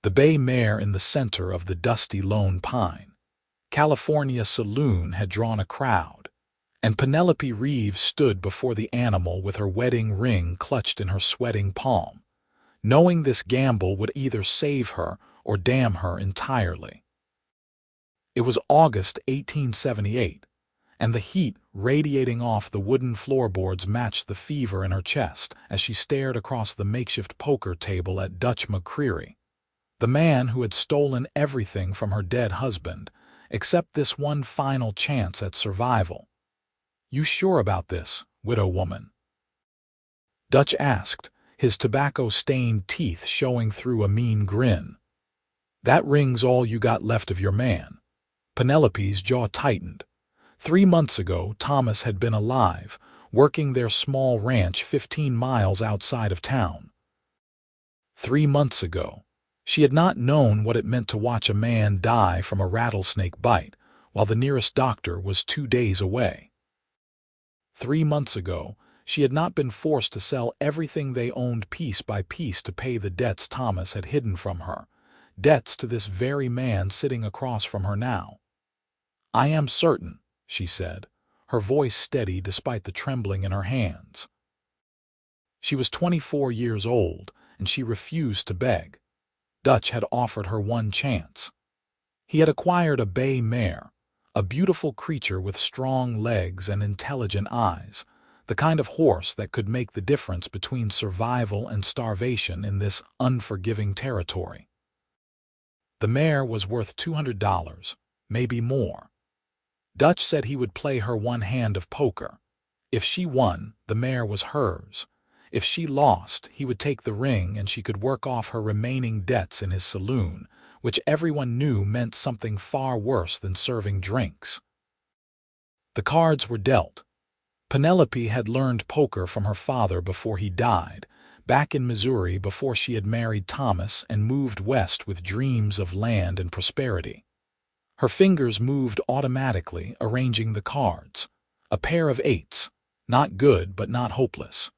the bay mare in the center of the dusty Lone Pine. California saloon had drawn a crowd, and Penelope Reeves stood before the animal with her wedding ring clutched in her sweating palm, knowing this gamble would either save her or damn her entirely. It was August 1878, and the heat radiating off the wooden floorboards matched the fever in her chest as she stared across the makeshift poker table at Dutch McCreary, the man who had stolen everything from her dead husband, except this one final chance at survival. "You sure about this, widow woman?" Dutch asked, his tobacco-stained teeth showing through a mean grin. "That ring's all you got left of your man." Penelope's jaw tightened. 3 months ago, Thomas had been alive, working their small ranch 15 miles outside of town. 3 months ago, she had not known what it meant to watch a man die from a rattlesnake bite while the nearest doctor was 2 days away. 3 months ago, she had not been forced to sell everything they owned piece by piece to pay the debts Thomas had hidden from her, debts to this very man sitting across from her now. "I am certain," she said, her voice steady despite the trembling in her hands. She was 24 years old, and she refused to beg. Dutch had offered her one chance. He had acquired a bay mare, a beautiful creature with strong legs and intelligent eyes, the kind of horse that could make the difference between survival and starvation in this unforgiving territory. The mare was worth $200, maybe more. Dutch said he would play her one hand of poker. If she won, the mare was hers. If she lost, he would take the ring and she could work off her remaining debts in his saloon, which everyone knew meant something far worse than serving drinks. The cards were dealt. Penelope had learned poker from her father before he died, back in Missouri before she had married Thomas and moved west with dreams of land and prosperity. Her fingers moved automatically, arranging the cards. A pair of 8s, not good but not hopeless.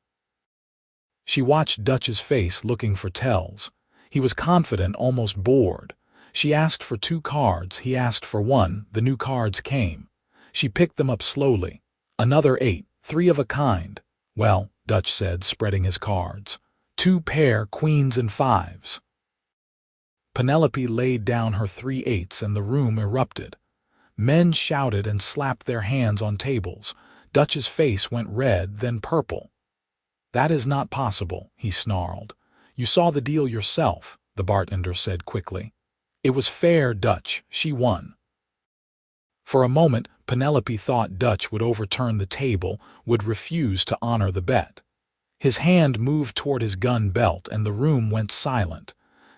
She watched Dutch's face looking for tells. He was confident, almost bored. She asked for 2 cards, he asked for 1, the new cards came. She picked them up slowly. Another 8, 3 of a kind. "Well," Dutch said, spreading his cards. 2 pair, queens and 5s. Penelope laid down her 3 8s and the room erupted. Men shouted and slapped their hands on tables. Dutch's face went red, then purple. "That is not possible," he snarled. "You saw the deal yourself," the bartender said quickly. "It was fair, Dutch. She won." For a moment, Penelope thought Dutch would overturn the table, would refuse to honor the bet. His hand moved toward his gun belt and the room went silent.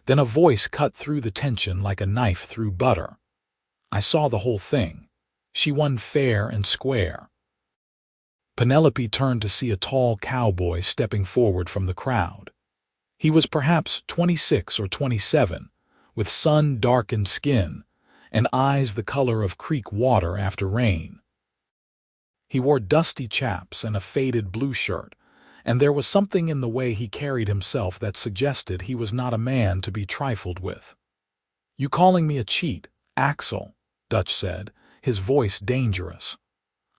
Then a voice cut through the tension like a knife through butter. "I saw the whole thing. She won fair and square." Penelope turned to see a tall cowboy stepping forward from the crowd. He was perhaps 26 or 27, with sun-darkened skin and eyes the color of creek water after rain. He wore dusty chaps and a faded blue shirt, and there was something in the way he carried himself that suggested he was not a man to be trifled with. "You calling me a cheat, Axel?" Dutch said, his voice dangerous.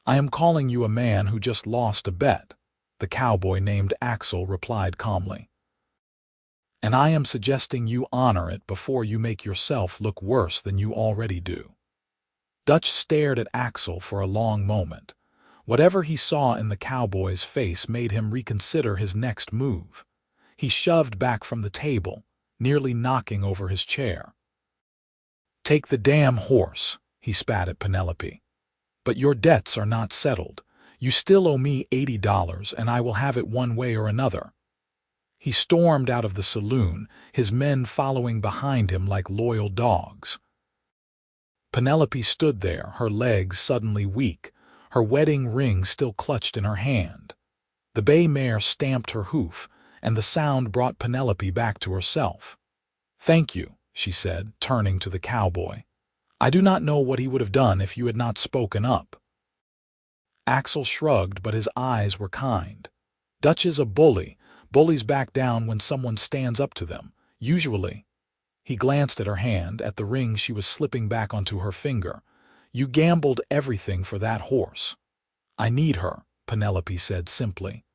"I am calling you a man who just lost a bet," the cowboy named Axel replied calmly. "And I am suggesting you honor it before you make yourself look worse than you already do." Dutch stared at Axel for a long moment. Whatever he saw in the cowboy's face made him reconsider his next move. He shoved back from the table, nearly knocking over his chair. "Take the damn horse," he spat at Penelope. "But your debts are not settled. You still owe me $80, and I will have it one way or another." He stormed out of the saloon, his men following behind him like loyal dogs. Penelope stood there, her legs suddenly weak, her wedding ring still clutched in her hand. The bay mare stamped her hoof, and the sound brought Penelope back to herself. "Thank you," she said, turning to the cowboy. "I do not know what he would have done if you had not spoken up." Axel shrugged, but his eyes were kind. "Dutch is a bully. Bullies back down when someone stands up to them, usually." He glanced at her hand, at the ring she was slipping back onto her finger. "You gambled everything for that horse." "I need her," Penelope said simply.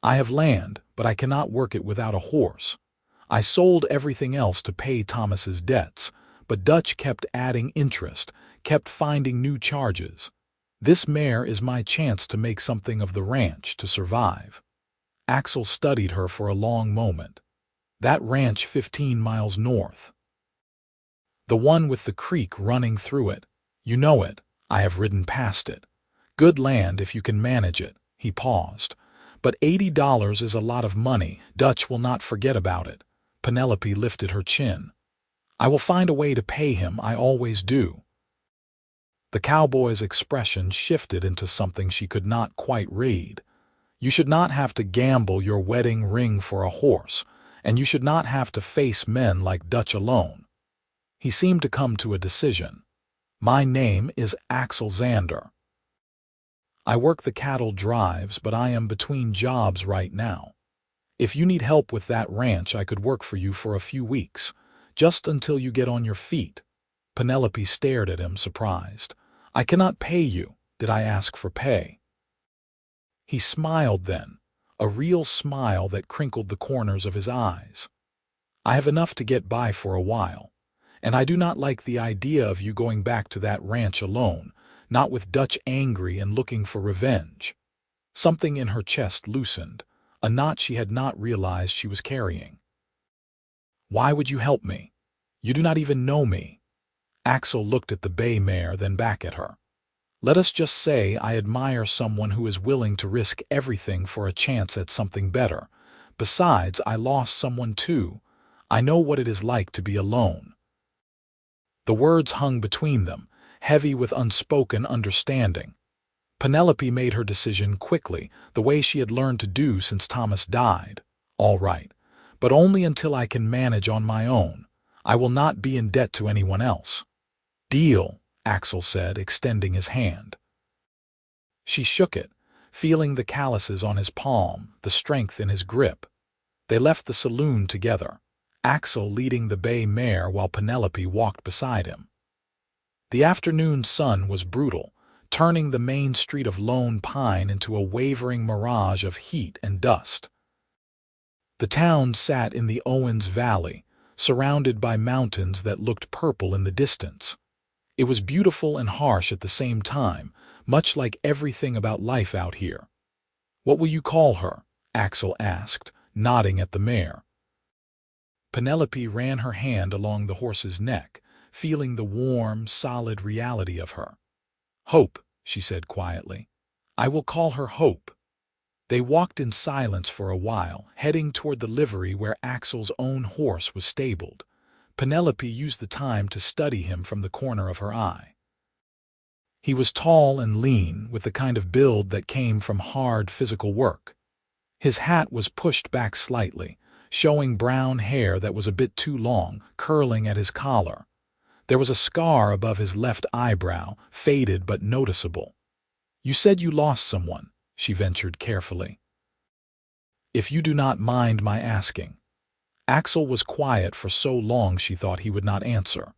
"I have land, but I cannot work it without a horse. I sold everything else to pay Thomas's debts, but Dutch kept adding interest, kept finding new charges. This mare is my chance to make something of the ranch, to survive." Axel studied her for a long moment. "That ranch 15 miles north. The one with the creek running through it. You know it. I have ridden past it. Good land if you can manage it." He paused. "But $80 is a lot of money. Dutch will not forget about it." Penelope lifted her chin. "I will find a way to pay him. I always do." The cowboy's expression shifted into something she could not quite read. "You should not have to gamble your wedding ring for a horse, and you should not have to face men like Dutch alone." He seemed to come to a decision. "My name is Axel Xander. I work the cattle drives, but I am between jobs right now. If you need help with that ranch, I could work for you for a few weeks, just until you get on your feet." Penelope stared at him, surprised. "I cannot pay you. Did I ask for pay?" He smiled then, a real smile that crinkled the corners of his eyes. "I have enough to get by for a while, and I do not like the idea of you going back to that ranch alone, not with Dutch angry and looking for revenge." Something in her chest loosened, a knot she had not realized she was carrying. "Why would you help me? You do not even know me." Axel looked at the bay mare, then back at her. "Let us just say I admire someone who is willing to risk everything for a chance at something better. Besides, I lost someone too. I know what it is like to be alone." The words hung between them, heavy with unspoken understanding. Penelope made her decision quickly, the way she had learned to do since Thomas died. "All right, but only until I can manage on my own. I will not be in debt to anyone else." "Deal," Axel said, extending his hand. She shook it, feeling the calluses on his palm, the strength in his grip. They left the saloon together, Axel leading the bay mare while Penelope walked beside him. The afternoon sun was brutal, turning the main street of Lone Pine into a wavering mirage of heat and dust. The town sat in the Owens Valley, surrounded by mountains that looked purple in the distance. It was beautiful and harsh at the same time, much like everything about life out here. "What will you call her?" Axel asked, nodding at the mare. Penelope ran her hand along the horse's neck, feeling the warm, solid reality of her. "Hope," she said quietly. "I will call her Hope." They walked in silence for a while, heading toward the livery where Axel's own horse was stabled. Penelope used the time to study him from the corner of her eye. He was tall and lean, with the kind of build that came from hard physical work. His hat was pushed back slightly, showing brown hair that was a bit too long, curling at his collar. There was a scar above his left eyebrow, faded but noticeable. "You said you lost someone," she ventured carefully. "If you do not mind my asking." Axel was quiet for so long she thought he would not answer.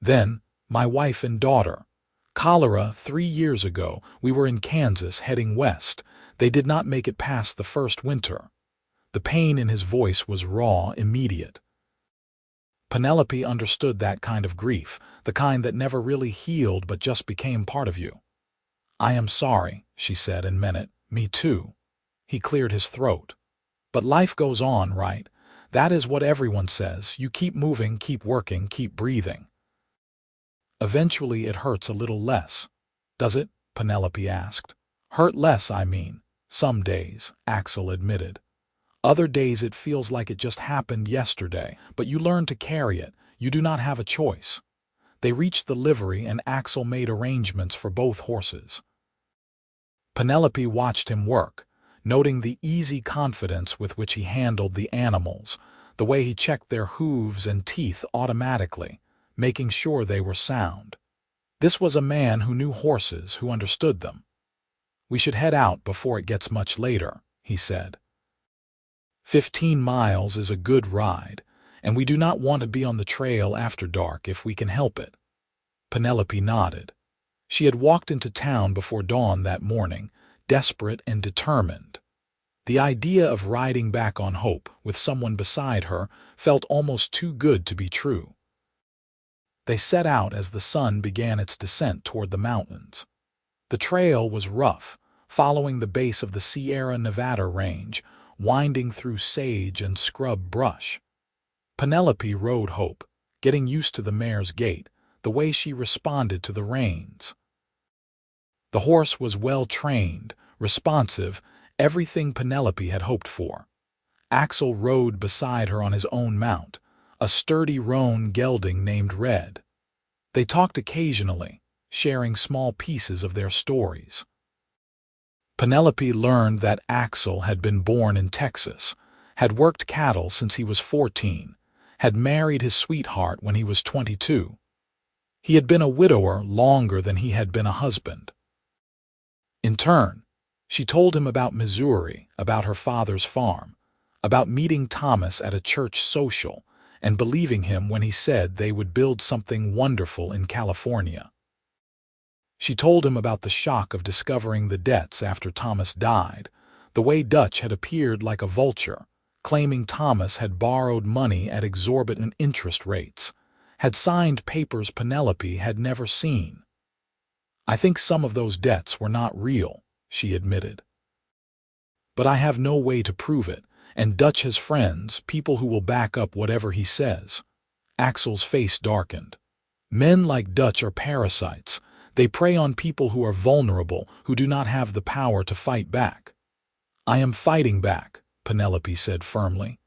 Then, "My wife and daughter. Cholera 3 years ago. We were in Kansas heading west. They did not make it past the first winter." The pain in his voice was raw, immediate. Penelope understood that kind of grief, the kind that never really healed but just became part of you. "I am sorry," she said, and meant it. "Me too." He cleared his throat. "But life goes on, right? That is what everyone says. You keep moving, keep working, keep breathing. Eventually it hurts a little less." "Does it?" Penelope asked. "Hurt less, I mean. Some days," Axel admitted. "Other days it feels like it just happened yesterday, but you learn to carry it. You do not have a choice." They reached the livery and Axel made arrangements for both horses. Penelope watched him work, noting the easy confidence with which he handled the animals, the way he checked their hooves and teeth automatically, making sure they were sound. This was a man who knew horses, who understood them. "We should head out before it gets much later," he said. 15 miles is a good ride, and we do not want to be on the trail after dark if we can help it." Penelope nodded. She had walked into town before dawn that morning, desperate and determined. The idea of riding back on hope, with someone beside her, felt almost too good to be true. They set out as the sun began its descent toward the mountains. The trail was rough, following the base of the Sierra Nevada range, winding through sage and scrub brush. Penelope rode Hope, getting used to the mare's gait, the way she responded to the reins. The horse was well-trained, responsive, everything Penelope had hoped for. Axel rode beside her on his own mount, a sturdy roan gelding named Red. They talked occasionally, sharing small pieces of their stories. Penelope learned that Axel had been born in Texas, had worked cattle since he was 14, had married his sweetheart when he was 22. He had been a widower longer than he had been a husband. In turn, she told him about Missouri, about her father's farm, about meeting Thomas at a church social, and believing him when he said they would build something wonderful in California. She told him about the shock of discovering the debts after Thomas died, the way Dutch had appeared like a vulture, claiming Thomas had borrowed money at exorbitant interest rates, had signed papers Penelope had never seen. "I think some of those debts were not real," she admitted. "But I have no way to prove it, and Dutch has friends, people who will back up whatever he says." Axel's face darkened. "Men like Dutch are parasites. They prey on people who are vulnerable, who do not have the power to fight back." "I am fighting back," Penelope said firmly.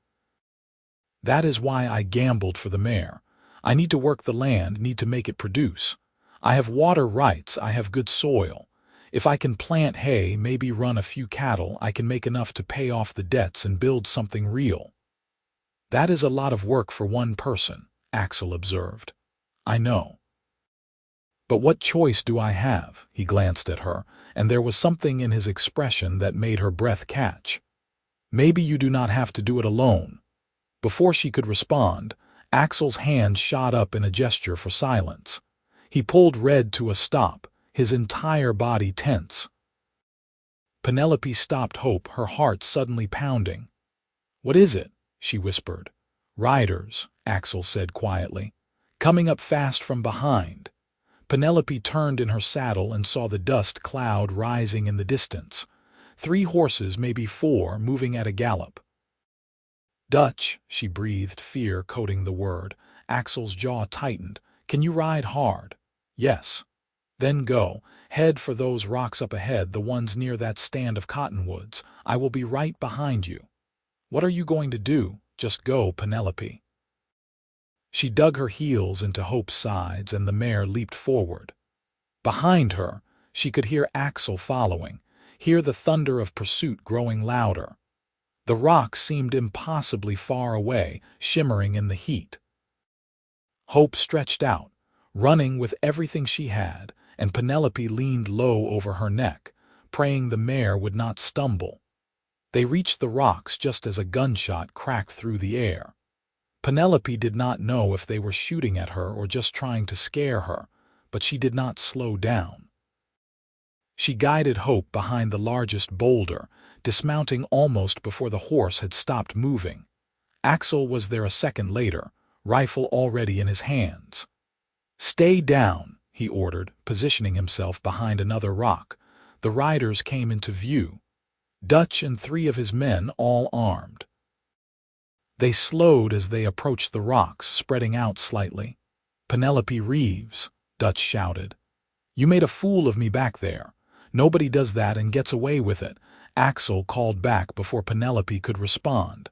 "That is why I gambled for the mare. I need to work the land, need to make it produce. I have water rights, I have good soil. If I can plant hay, maybe run a few cattle, I can make enough to pay off the debts and build something real." "That is a lot of work for one person," Axel observed. "I know. But what choice do I have?" He glanced at her, and there was something in his expression that made her breath catch. "Maybe you do not have to do it alone." Before she could respond, Axel's hand shot up in a gesture for silence. He pulled Red to a stop, his entire body tense. Penelope stopped Hope, her heart suddenly pounding. "What is it?" she whispered. "Riders," Axel said quietly, "coming up fast from behind." Penelope turned in her saddle and saw the dust cloud rising in the distance. 3 horses, maybe 4, moving at a gallop. "Dutch," she breathed, fear coating the word. Axel's jaw tightened. "Can you ride hard?" "Yes." "Then go. Head for those rocks up ahead, the ones near that stand of cottonwoods. I will be right behind you." "What are you going to do?" "Just go, Penelope." She dug her heels into Hope's sides, and the mare leaped forward. Behind her, she could hear Axel following, hear the thunder of pursuit growing louder. The rocks seemed impossibly far away, shimmering in the heat. Hope stretched out, running with everything she had, and Penelope leaned low over her neck, praying the mare would not stumble. They reached the rocks just as a gunshot cracked through the air. Penelope did not know if they were shooting at her or just trying to scare her, but she did not slow down. She guided Hope behind the largest boulder, dismounting almost before the horse had stopped moving. Axel was there a second later, rifle already in his hands. "Stay down," he ordered, positioning himself behind another rock. The riders came into view. Dutch and 3 of his men, all armed. They slowed as they approached the rocks, spreading out slightly. "Penelope Reeves," Dutch shouted. "You made a fool of me back there. Nobody does that and gets away with it," Axel called back before Penelope could respond.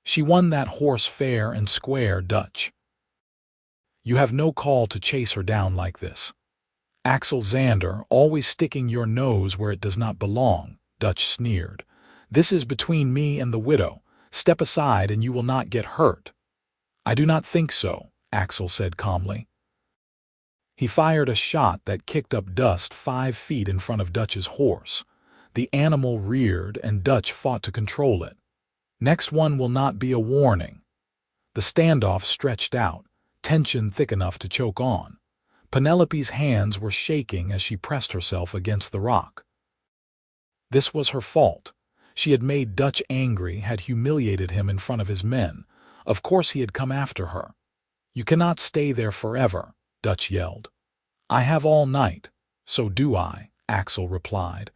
"She won that horse fair and square, Dutch. You have no call to chase her down like this. Axel Xander, always sticking your nose where it does not belong," Dutch sneered. "This is between me and the widow. Step aside and you will not get hurt." "I do not think so," Axel said calmly. He fired a shot that kicked up dust 5 feet in front of Dutch's horse. The animal reared and Dutch fought to control it. "Next one will not be a warning." The standoff stretched out, tension thick enough to choke on. Penelope's hands were shaking as she pressed herself against the rock. This was her fault. She had made Dutch angry, had humiliated him in front of his men. Of course he had come after her. "You cannot stay there forever," Dutch yelled. "I have all night." "So do I," Axel replied.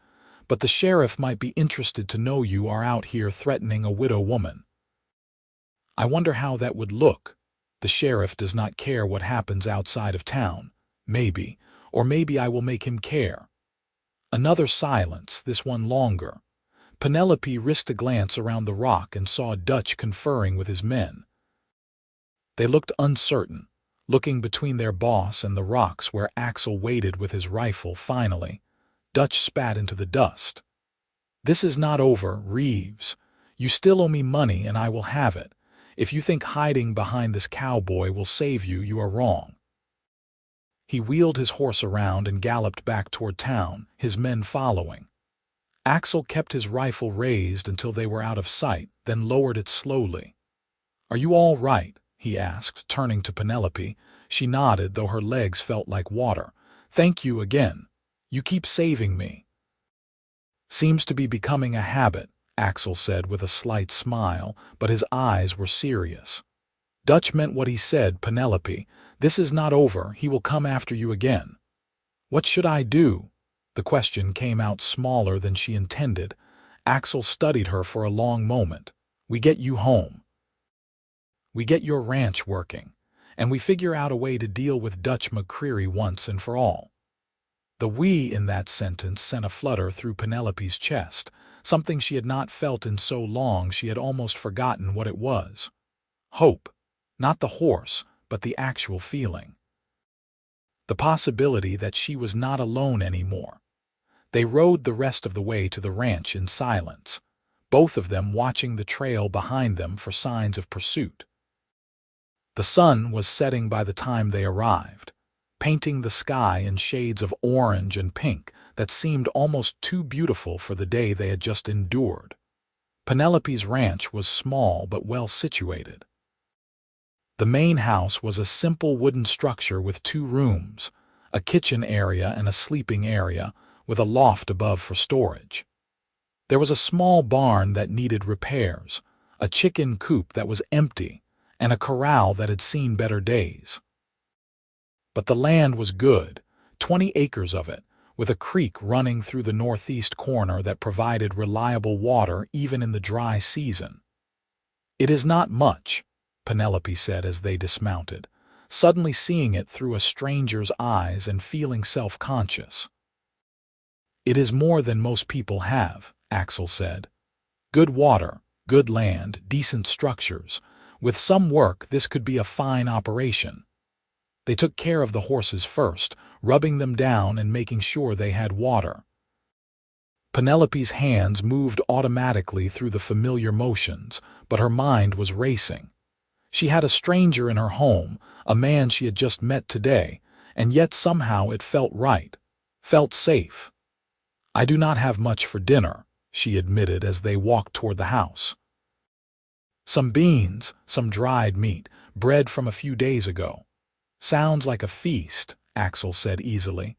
"But the sheriff might be interested to know you are out here threatening a widow woman." "I wonder how that would look. The sheriff does not care what happens outside of town. Maybe, or maybe I will make him care." Another silence, this one longer. Penelope risked a glance around the rock and saw Dutch conferring with his men. They looked uncertain, looking between their boss and the rocks where Axel waited with his rifle. Finally, Dutch spat into the dust. "This is not over, Reeves. You still owe me money and I will have it. If you think hiding behind this cowboy will save you, you are wrong." He wheeled his horse around and galloped back toward town, his men following. Axel kept his rifle raised until they were out of sight, then lowered it slowly. "Are you all right?" he asked, turning to Penelope. She nodded, though her legs felt like water. "Thank you again. You keep saving me." "Seems to be becoming a habit," Axel said with a slight smile, but his eyes were serious. "Dutch meant what he said, Penelope. This is not over. He will come after you again." "What should I do?" The question came out smaller than she intended. Axel studied her for a long moment. "We get you home. We get your ranch working. And we figure out a way to deal with Dutch McCreary once and for all." The "we" in that sentence sent a flutter through Penelope's chest, something she had not felt in so long she had almost forgotten what it was. Hope. Not the horse, but the actual feeling. The possibility that she was not alone anymore. They rode the rest of the way to the ranch in silence, both of them watching the trail behind them for signs of pursuit. The sun was setting by the time they arrived, painting the sky in shades of orange and pink that seemed almost too beautiful for the day they had just endured. Penelope's ranch was small but well situated. The main house was a simple wooden structure with 2 rooms, a kitchen area and a sleeping area, with a loft above for storage. There was a small barn that needed repairs, a chicken coop that was empty, and a corral that had seen better days. But the land was good, 20 acres of it, with a creek running through the northeast corner that provided reliable water even in the dry season. "It is not much," Penelope said as they dismounted, suddenly seeing it through a stranger's eyes and feeling self-conscious. "It is more than most people have," Axel said. "Good water, good land, decent structures. With some work, this could be a fine operation." They took care of the horses first, rubbing them down and making sure they had water. Penelope's hands moved automatically through the familiar motions, but her mind was racing. She had a stranger in her home, a man she had just met today, and yet somehow it felt right, felt safe. "I do not have much for dinner," she admitted as they walked toward the house. "Some beans, some dried meat, bread from a few days ago." "Sounds like a feast," Axel said easily.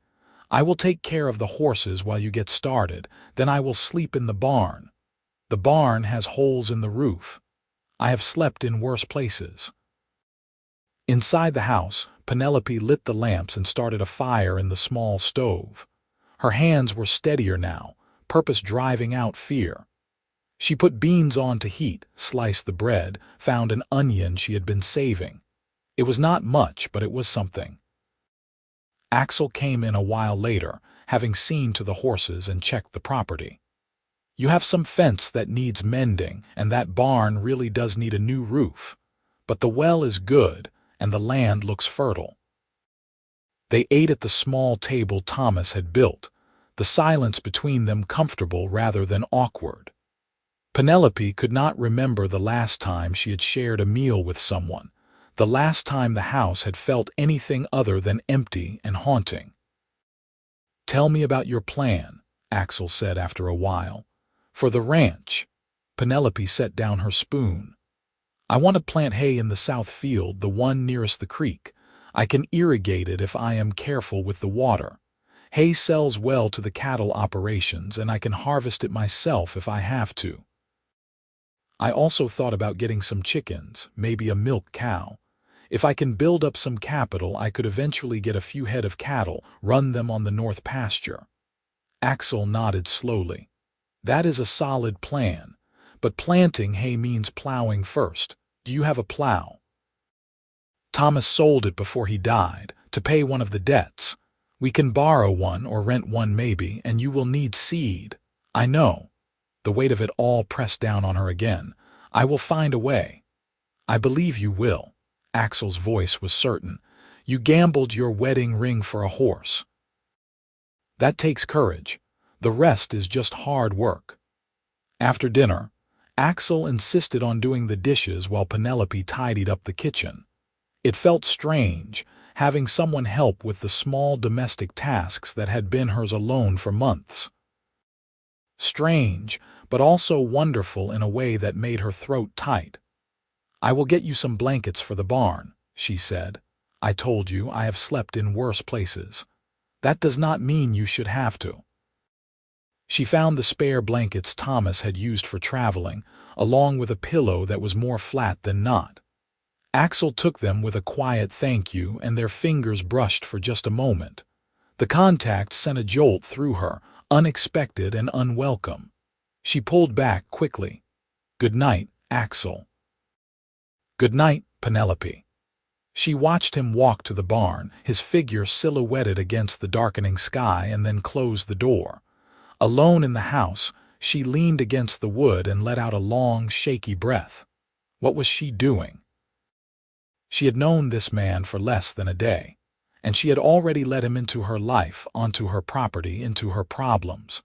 "I will take care of the horses while you get started, then I will sleep in the barn. The barn has holes in the roof. I have slept in worse places." Inside the house, Penelope lit the lamps and started a fire in the small stove. Her hands were steadier now, purpose driving out fear. She put beans on to heat, sliced the bread, found an onion she had been saving. It was not much, but it was something. Axel came in a while later, having seen to the horses and checked the property. "You have some fence that needs mending, and that barn really does need a new roof. But the well is good, and the land looks fertile." They ate at the small table Thomas had built, the silence between them comfortable rather than awkward. Penelope could not remember the last time she had shared a meal with someone, the last time the house had felt anything other than empty and haunting. "Tell me about your plan," Axel said after a while. "For the ranch." Penelope set down her spoon. I want to plant hay in the south field, the one nearest the creek. I can irrigate it if I am careful with the water. Hay sells well to the cattle operations, and I can harvest it myself if I have to. I also thought about getting some chickens, maybe a milk cow. If I can build up some capital, I could eventually get a few head of cattle, run them on the north pasture. Axel nodded slowly. That is a solid plan. But planting hay means plowing first. Do you have a plow? Thomas sold it before he died, to pay one of the debts. We can borrow one or rent one maybe, and you will need seed. I know. The weight of it all pressed down on her again. I will find a way. I believe you will. Axel's voice was certain. You gambled your wedding ring for a horse. That takes courage. The rest is just hard work. After dinner, Axel insisted on doing the dishes while Penelope tidied up the kitchen. It felt strange, having someone help with the small domestic tasks that had been hers alone for months. Strange, but also wonderful in a way that made her throat tight. I will get you some blankets for the barn, she said. I told you I have slept in worse places. That does not mean you should have to. She found the spare blankets Thomas had used for traveling, along with a pillow that was more flat than not. Axel took them with a quiet thank you, and their fingers brushed for just a moment. The contact sent a jolt through her, unexpected and unwelcome. She pulled back quickly. Good night, Axel. Good night, Penelope. She watched him walk to the barn, his figure silhouetted against the darkening sky, and then closed the door. Alone in the house, she leaned against the wood and let out a long, shaky breath. What was she doing? She had known this man for less than a day, and she had already let him into her life, onto her property, into her problems.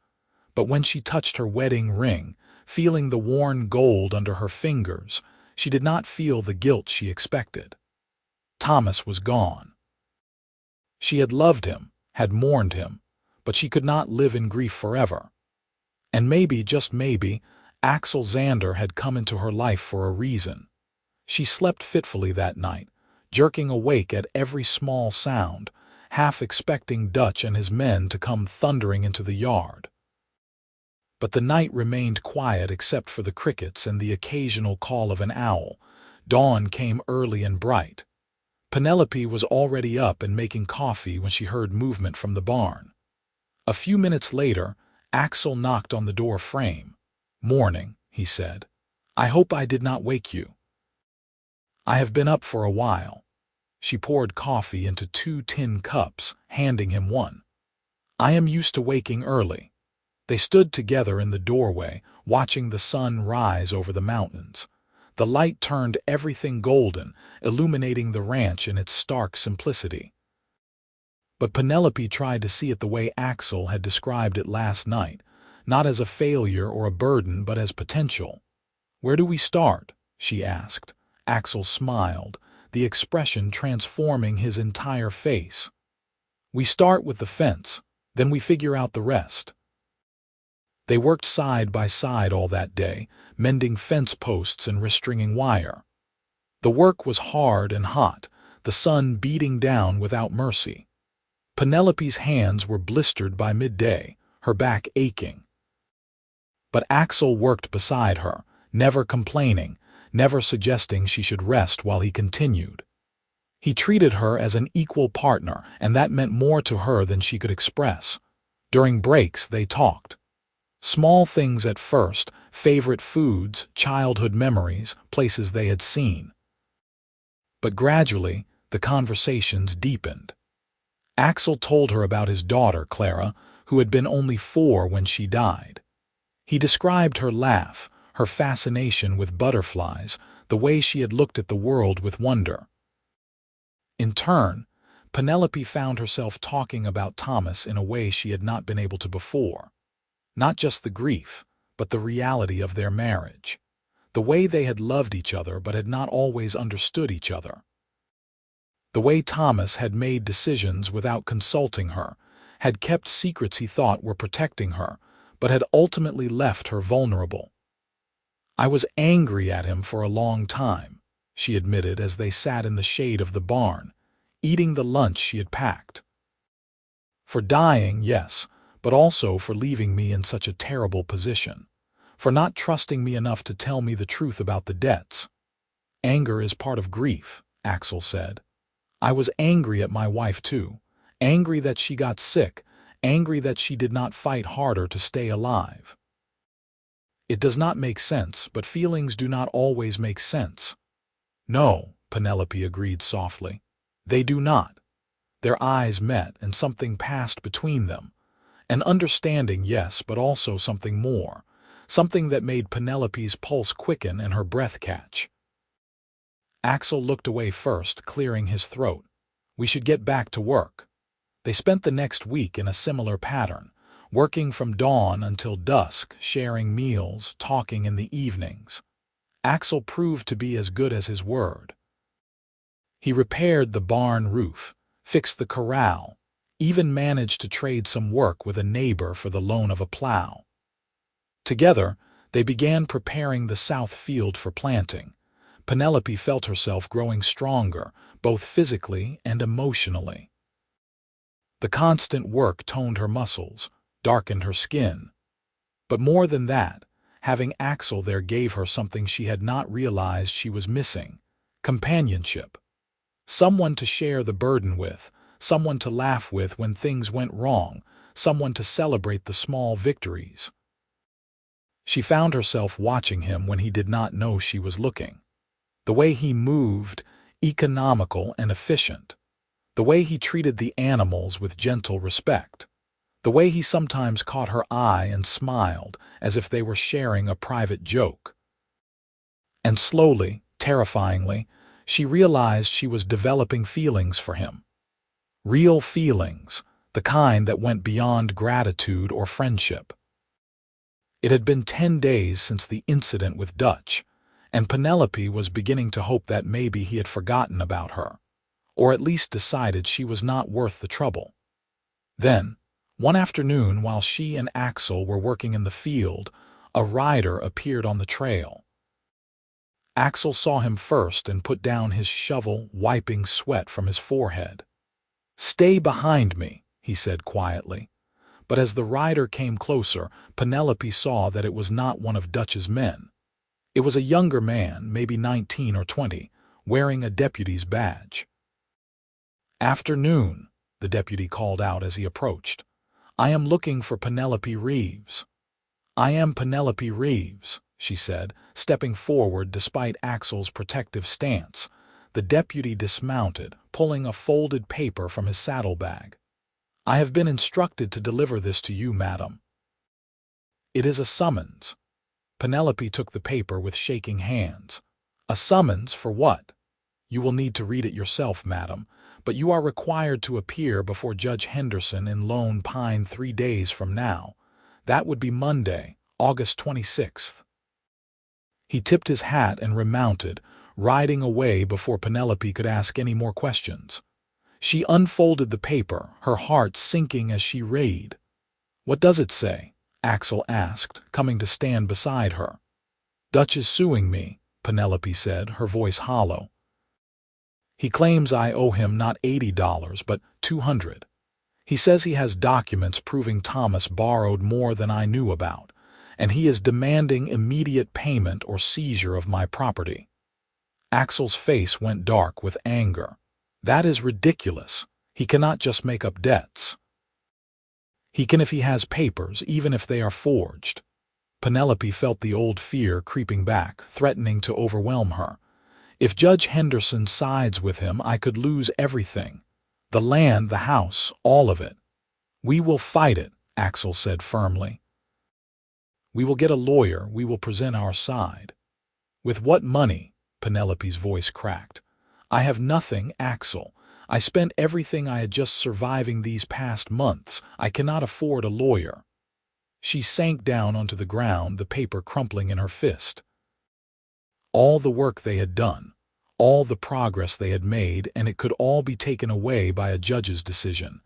But when she touched her wedding ring, feeling the worn gold under her fingers, she did not feel the guilt she expected. Thomas was gone. She had loved him, had mourned him, but she could not live in grief forever. And maybe, just maybe, Axel Xander had come into her life for a reason. She slept fitfully that night, jerking awake at every small sound, half expecting Dutch and his men to come thundering into the yard. But the night remained quiet except for the crickets and the occasional call of an owl. Dawn came early and bright. Penelope was already up and making coffee when she heard movement from the barn. A few minutes later, Axel knocked on the door frame. Morning, he said. I hope I did not wake you. I have been up for a while. She poured coffee into 2 tin cups, handing him one. I am used to waking early. They stood together in the doorway, watching the sun rise over the mountains. The light turned everything golden, illuminating the ranch in its stark simplicity. But Penelope tried to see it the way Axel had described it last night, not as a failure or a burden, but as potential. Where do we start? She asked. Axel smiled, the expression transforming his entire face. We start with the fence, then we figure out the rest. They worked side by side all that day, mending fence posts and restringing wire. The work was hard and hot, the sun beating down without mercy. Penelope's hands were blistered by midday, her back aching. But Axel worked beside her, never complaining, never suggesting she should rest while he continued. He treated her as an equal partner, and that meant more to her than she could express. During breaks, they talked. Small things at first, favorite foods, childhood memories, places they had seen. But gradually, the conversations deepened. Axel told her about his daughter, Clara, who had been only 4 when she died. He described her laugh, her fascination with butterflies, the way she had looked at the world with wonder. In turn, Penelope found herself talking about Thomas in a way she had not been able to before. Not just the grief, but the reality of their marriage. The way they had loved each other but had not always understood each other. The way Thomas had made decisions without consulting her, had kept secrets he thought were protecting her, but had ultimately left her vulnerable. I was angry at him for a long time, she admitted as they sat in the shade of the barn, eating the lunch she had packed. For dying, yes, but also for leaving me in such a terrible position. For not trusting me enough to tell me the truth about the debts. Anger is part of grief, Axel said. I was angry at my wife too. Angry that she got sick. Angry that she did not fight harder to stay alive. It does not make sense, but feelings do not always make sense. No, Penelope agreed softly. They do not. Their eyes met and something passed between them. An understanding, yes, but also something more. Something that made Penelope's pulse quicken and her breath catch. Axel looked away first, clearing his throat. We should get back to work. They spent the next week in a similar pattern, working from dawn until dusk, sharing meals, talking in the evenings. Axel proved to be as good as his word. He repaired the barn roof, fixed the corral, even managed to trade some work with a neighbor for the loan of a plow. Together, they began preparing the south field for planting. Penelope felt herself growing stronger, both physically and emotionally. The constant work toned her muscles, darkened her skin. But more than that, having Axel there gave her something she had not realized she was missing: companionship. Someone to share the burden with, someone to laugh with when things went wrong, someone to celebrate the small victories. She found herself watching him when he did not know she was looking. The way he moved, economical and efficient. The way he treated the animals with gentle respect. The way he sometimes caught her eye and smiled, as if they were sharing a private joke. And slowly, terrifyingly, she realized she was developing feelings for him. Real feelings, the kind that went beyond gratitude or friendship. It had been 10 days since the incident with Dutch, and Penelope was beginning to hope that maybe he had forgotten about her, or at least decided she was not worth the trouble. Then, one afternoon while she and Axel were working in the field, a rider appeared on the trail. Axel saw him first and put down his shovel, wiping sweat from his forehead. "Stay behind me," he said quietly. But as the rider came closer, Penelope saw that it was not one of Dutch's men. It was a younger man, maybe 19 or 20, wearing a deputy's badge. "Afternoon," the deputy called out as he approached. "I am looking for Penelope Reeves." "I am Penelope Reeves," she said, stepping forward despite Axel's protective stance. The deputy dismounted, pulling a folded paper from his saddlebag. "I have been instructed to deliver this to you, madam." "It is a summons." Penelope took the paper with shaking hands. "A summons for what?" "You will need to read it yourself, madam, but you are required to appear before Judge Henderson in Lone Pine 3 days from now. That would be Monday, August 26th. He tipped his hat and remounted, riding away before Penelope could ask any more questions. She unfolded the paper, her heart sinking as she read. "What does it say?" Axel asked, coming to stand beside her. "Dutch is suing me," Penelope said, her voice hollow. "He claims I owe him not $80, but $200. He says he has documents proving Thomas borrowed more than I knew about, and he is demanding immediate payment or seizure of my property." Axel's face went dark with anger. "That is ridiculous. He cannot just make up debts." "He can if he has papers, even if they are forged." Penelope felt the old fear creeping back, threatening to overwhelm her. "If Judge Henderson sides with him, I could lose everything. The land, the house, all of it." "We will fight it," Axel said firmly. "We will get a lawyer, we will present our side." "With what money?" Penelope's voice cracked. "I have nothing, Axel. I spent everything I had just surviving these past months. I cannot afford a lawyer." She sank down onto the ground, the paper crumpling in her fist. All the work they had done, all the progress they had made, and it could all be taken away by a judge's decision.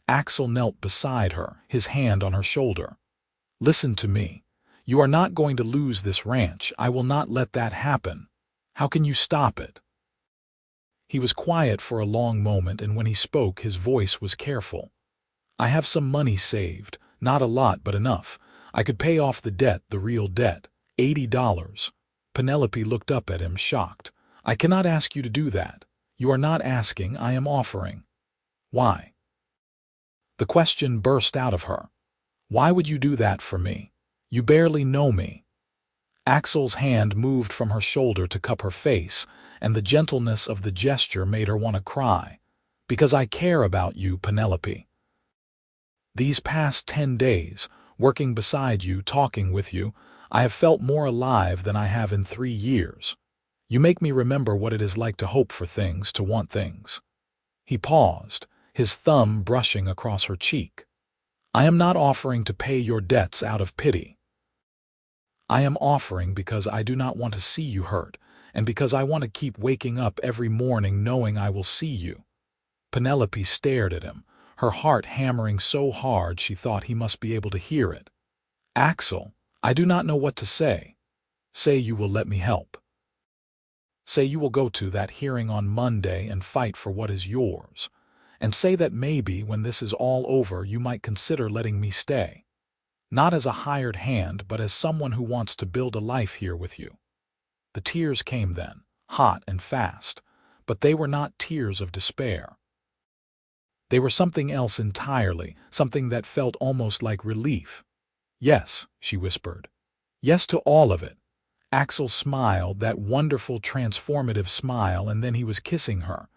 Axel knelt beside her, his hand on her shoulder. "Listen to me. You are not going to lose this ranch. I will not let that happen." How can you stop it?" He was quiet for a long moment, and when he spoke, his voice was careful. "I have some money saved, not a lot, but enough. I could pay off the debt, the real debt, $80. Penelope looked up at him, shocked. "I cannot ask you to do that. You are not asking, I am offering." "Why?" The question burst out of her. "Why would you do that for me? You barely know me." Axel's hand moved from her shoulder to cup her face, and the gentleness of the gesture made her want to cry. "Because I care about you, Penelope. These past 10 days, working beside you, talking with you, I have felt more alive than I have in 3 years. You make me remember what it is like to hope for things, to want things." He paused, his thumb brushing across her cheek. "I am not offering to pay your debts out of pity. I am offering because I do not want to see you hurt, and because I want to keep waking up every morning knowing I will see you." Penelope stared at him, her heart hammering so hard she thought he must be able to hear it. "Axel, I do not know what to say. Say you will let me help. Say you will go to that hearing on Monday and fight for what is yours. And say that maybe when this is all over you might consider letting me stay. Not as a hired hand, but as someone who wants to build a life here with you." The tears came then, hot and fast, but they were not tears of despair. They were something else entirely, something that felt almost like relief. "Yes," she whispered. "Yes to all of it." Axel smiled, that wonderful, transformative smile, and then he was kissing her.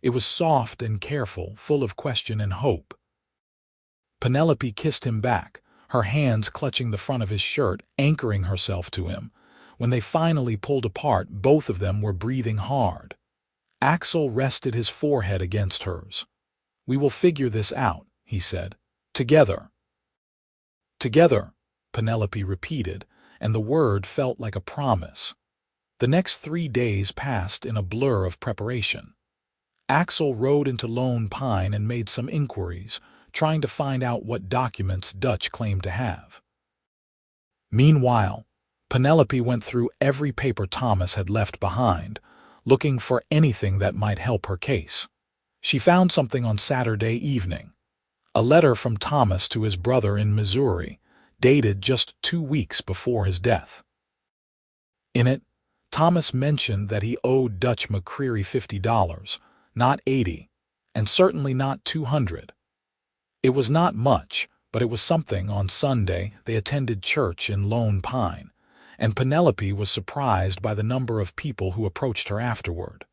It was soft and careful, full of question and hope. Penelope kissed him back, her hands clutching the front of his shirt, anchoring herself to him. When they finally pulled apart, both of them were breathing hard. Axel rested his forehead against hers. "We will figure this out," he said. "Together." "Together," Penelope repeated, and the word felt like a promise. The next 3 days passed in a blur of preparation. Axel rode into Lone Pine and made some inquiries, trying to find out what documents Dutch claimed to have. Meanwhile, Penelope went through every paper Thomas had left behind, looking for anything that might help her case. She found something on Saturday evening. A letter from Thomas to his brother in Missouri, dated just 2 weeks before his death. In it, Thomas mentioned that he owed Dutch McCreary $50, not $80, and certainly not $200. It was not much, but it was something. On Sunday, they attended church in Lone Pine, and Penelope was surprised by the number of people who approached her afterward.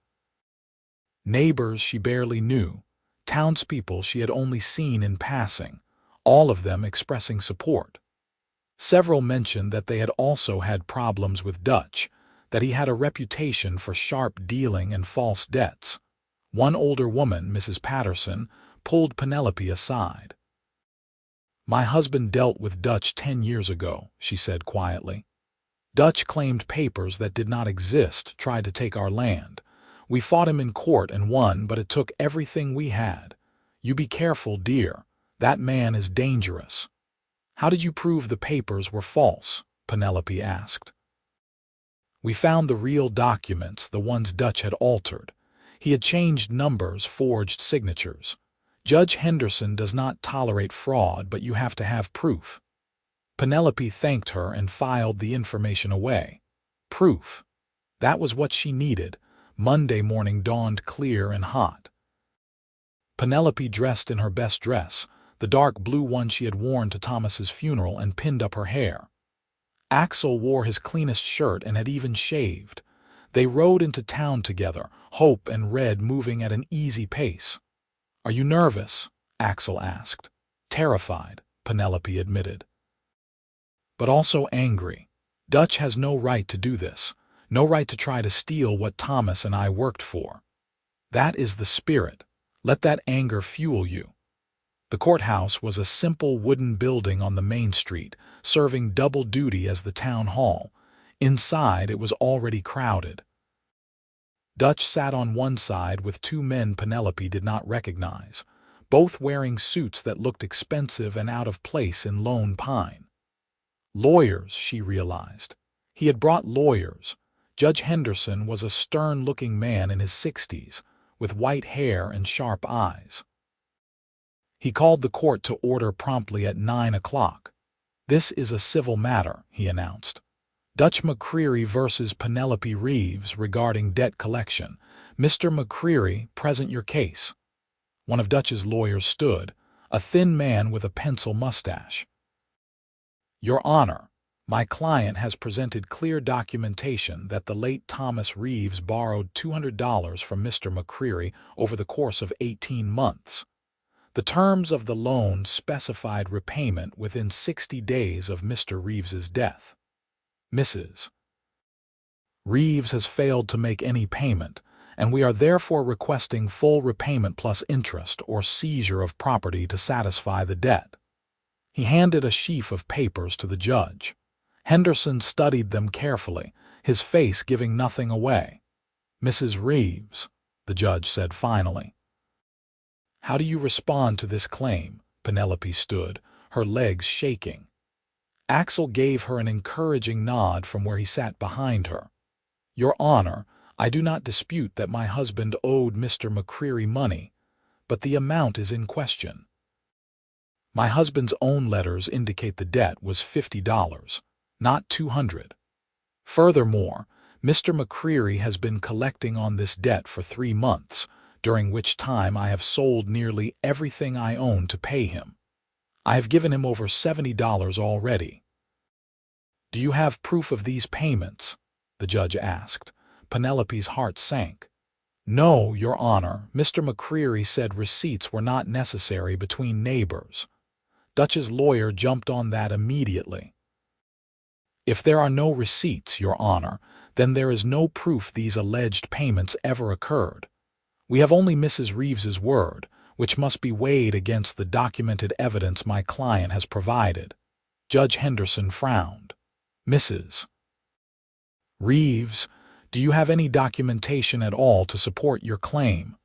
Neighbors she barely knew, townspeople she had only seen in passing, all of them expressing support. Several mentioned that they had also had problems with Dutch, that he had a reputation for sharp dealing and false debts. One older woman, Mrs. Patterson, pulled Penelope aside. "My husband dealt with Dutch 10 years ago," she said quietly. "Dutch claimed papers that did not exist, tried to take our land. We fought him in court and won, but it took everything we had. You be careful, dear. That man is dangerous." "How did you prove the papers were false?" Penelope asked. "We found the real documents, the ones Dutch had altered. He had changed numbers, forged signatures. Judge Henderson does not tolerate fraud, but you have to have proof." Penelope thanked her and filed the information away. Proof. That was what she needed. Monday morning dawned clear and hot. Penelope dressed in her best dress, the dark blue one she had worn to Thomas's funeral, and pinned up her hair. Axel wore his cleanest shirt and had even shaved. They rode into town together, hope and red moving at an easy pace. "Are you nervous?" Axel asked. "Terrified," Penelope admitted. "But also angry. Dutch has no right to do this, no right to try to steal what Thomas and I worked for. That is the spirit. Let that anger fuel you." The courthouse was a simple wooden building on the main street, serving double duty as the town hall. Inside, it was already crowded. Dutch sat on one side with 2 men Penelope did not recognize, both wearing suits that looked expensive and out of place in Lone Pine. Lawyers, she realized. He had brought lawyers. Judge Henderson was a stern-looking man in his 60s, with white hair and sharp eyes. He called the court to order promptly at 9 o'clock. "This is a civil matter," he announced. "Dutch McCreary versus Penelope Reeves regarding debt collection. Mr. McCreary, present your case." One of Dutch's lawyers stood, a thin man with a pencil mustache. "Your Honor, my client has presented clear documentation that the late Thomas Reeves borrowed $200 from Mr. McCreary over the course of 18 months. The terms of the loan specified repayment within 60 days of Mr. Reeves's death. Mrs. Reeves has failed to make any payment, and we are therefore requesting full repayment plus interest or seizure of property to satisfy the debt." He handed a sheaf of papers to the judge. Henderson studied them carefully, his face giving nothing away. "Mrs. Reeves," the judge said finally. "How do you respond to this claim?" Penelope stood, her legs shaking. Axel gave her an encouraging nod from where he sat behind her. "Your Honor, I do not dispute that my husband owed Mr. McCreary money, but the amount is in question. My husband's own letters indicate the debt was $50, not $200. Furthermore, Mr. McCreary has been collecting on this debt for 3 months, during which time I have sold nearly everything I own to pay him. I have given him over $70 already." "Do you have proof of these payments?" the judge asked. Penelope's heart sank. "No, Your Honor. Mr. McCreary said receipts were not necessary between neighbors." Dutch's lawyer jumped on that immediately. "If there are no receipts, Your Honor, then there is no proof these alleged payments ever occurred. We have only Mrs. Reeves's word, which must be weighed against the documented evidence my client has provided." Judge Henderson frowned. "Mrs. Reeves, do you have any documentation at all to support your claim?"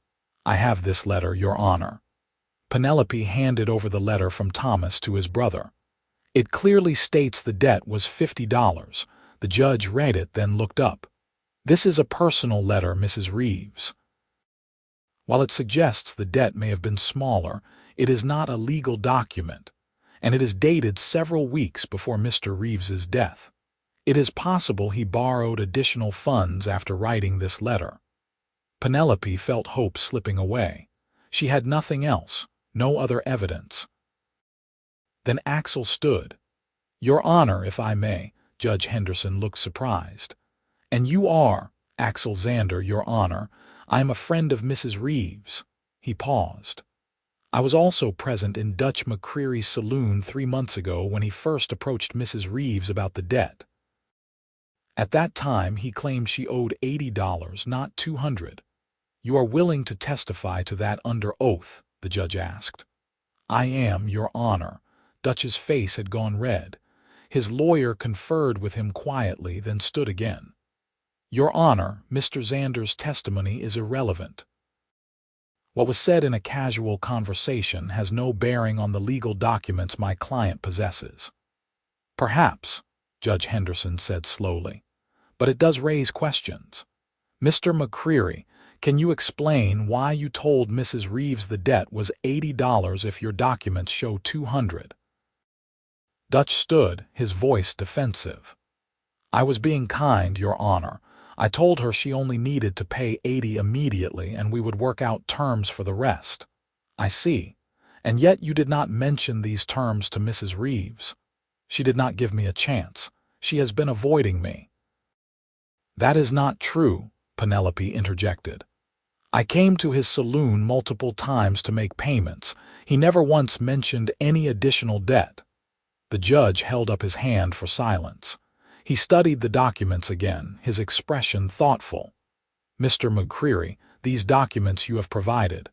"I have this letter, Your Honor." Penelope handed over the letter from Thomas to his brother. "It clearly states the debt was $50. The judge read it, then looked up. "This is a personal letter, Mrs. Reeves. While it suggests the debt may have been smaller, it is not a legal document, and it is dated several weeks before Mr. Reeves's death. It is possible he borrowed additional funds after writing this letter." Penelope felt hope slipping away. She had nothing else, no other evidence. Then Axel stood. "Your Honor, if I may." Judge Henderson looked surprised. "And you are Axel Xander, Your Honor. I am a friend of Mrs. Reeves." He paused. "I was also present in Dutch McCreary's saloon 3 months ago when he first approached Mrs. Reeves about the debt. At that time, he claimed she owed $80, not $200. You are willing to testify to that under oath?" the judge asked. "I am, Your Honor." Dutch's face had gone red. His lawyer conferred with him quietly, then stood again. "Your Honor, Mr. Xander's testimony is irrelevant. What was said in a casual conversation has no bearing on the legal documents my client possesses." "Perhaps," Judge Henderson said slowly, "but it does raise questions. Mr. McCreary, can you explain why you told Mrs. Reeves the debt was $80 if your documents show $200? Dutch stood, his voice defensive. "I was being kind, Your Honor. I told her she only needed to pay $80 immediately and we would work out terms for the rest." "I see. And yet you did not mention these terms to Mrs. Reeves." "She did not give me a chance. She has been avoiding me." "That is not true," Penelope interjected. "I came to his saloon multiple times to make payments. He never once mentioned any additional debt." The judge held up his hand for silence. He studied the documents again, his expression thoughtful. "Mr. McCreary, these documents you have provided.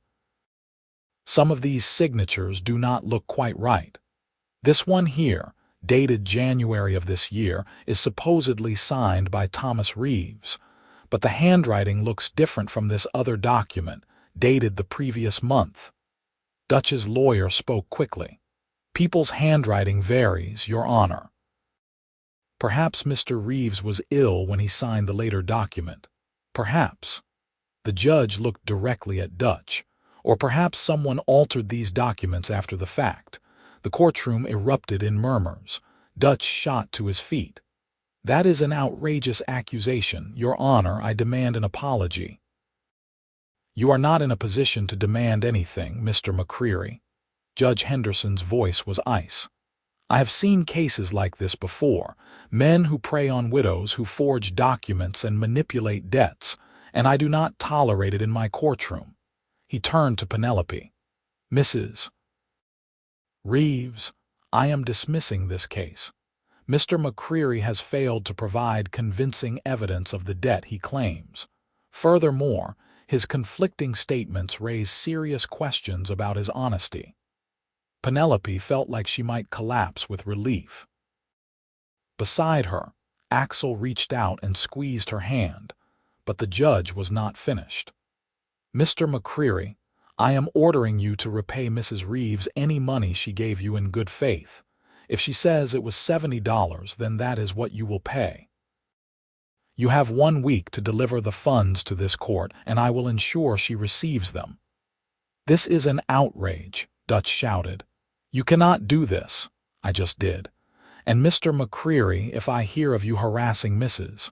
Some of these signatures do not look quite right. This one here, dated January of this year, is supposedly signed by Thomas Reeves, but the handwriting looks different from this other document, dated the previous month." Dutch's lawyer spoke quickly. "People's handwriting varies, Your Honor." Perhaps Mr. Reeves was ill when he signed the later document. Perhaps. The judge looked directly at Dutch. Or perhaps someone altered these documents after the fact. The courtroom erupted in murmurs. Dutch shot to his feet. "That is an outrageous accusation. Your Honor, I demand an apology." "You are not in a position to demand anything, Mr. McCreary." Judge Henderson's voice was ice. "I have seen cases like this before, men who prey on widows, who forge documents and manipulate debts, and I do not tolerate it in my courtroom." He turned to Penelope. "Mrs. Reeves, I am dismissing this case. Mr. McCreary has failed to provide convincing evidence of the debt he claims. Furthermore, his conflicting statements raise serious questions about his honesty." Penelope felt like she might collapse with relief. Beside her, Axel reached out and squeezed her hand, but the judge was not finished. "Mr. McCreary, I am ordering you to repay Mrs. Reeves any money she gave you in good faith. If she says it was $70, then that is what you will pay. You have 1 week to deliver the funds to this court, and I will ensure she receives them." "This is an outrage," Dutch shouted. "You cannot do this." "I just did. And Mr. McCreary, if I hear of you harassing Mrs.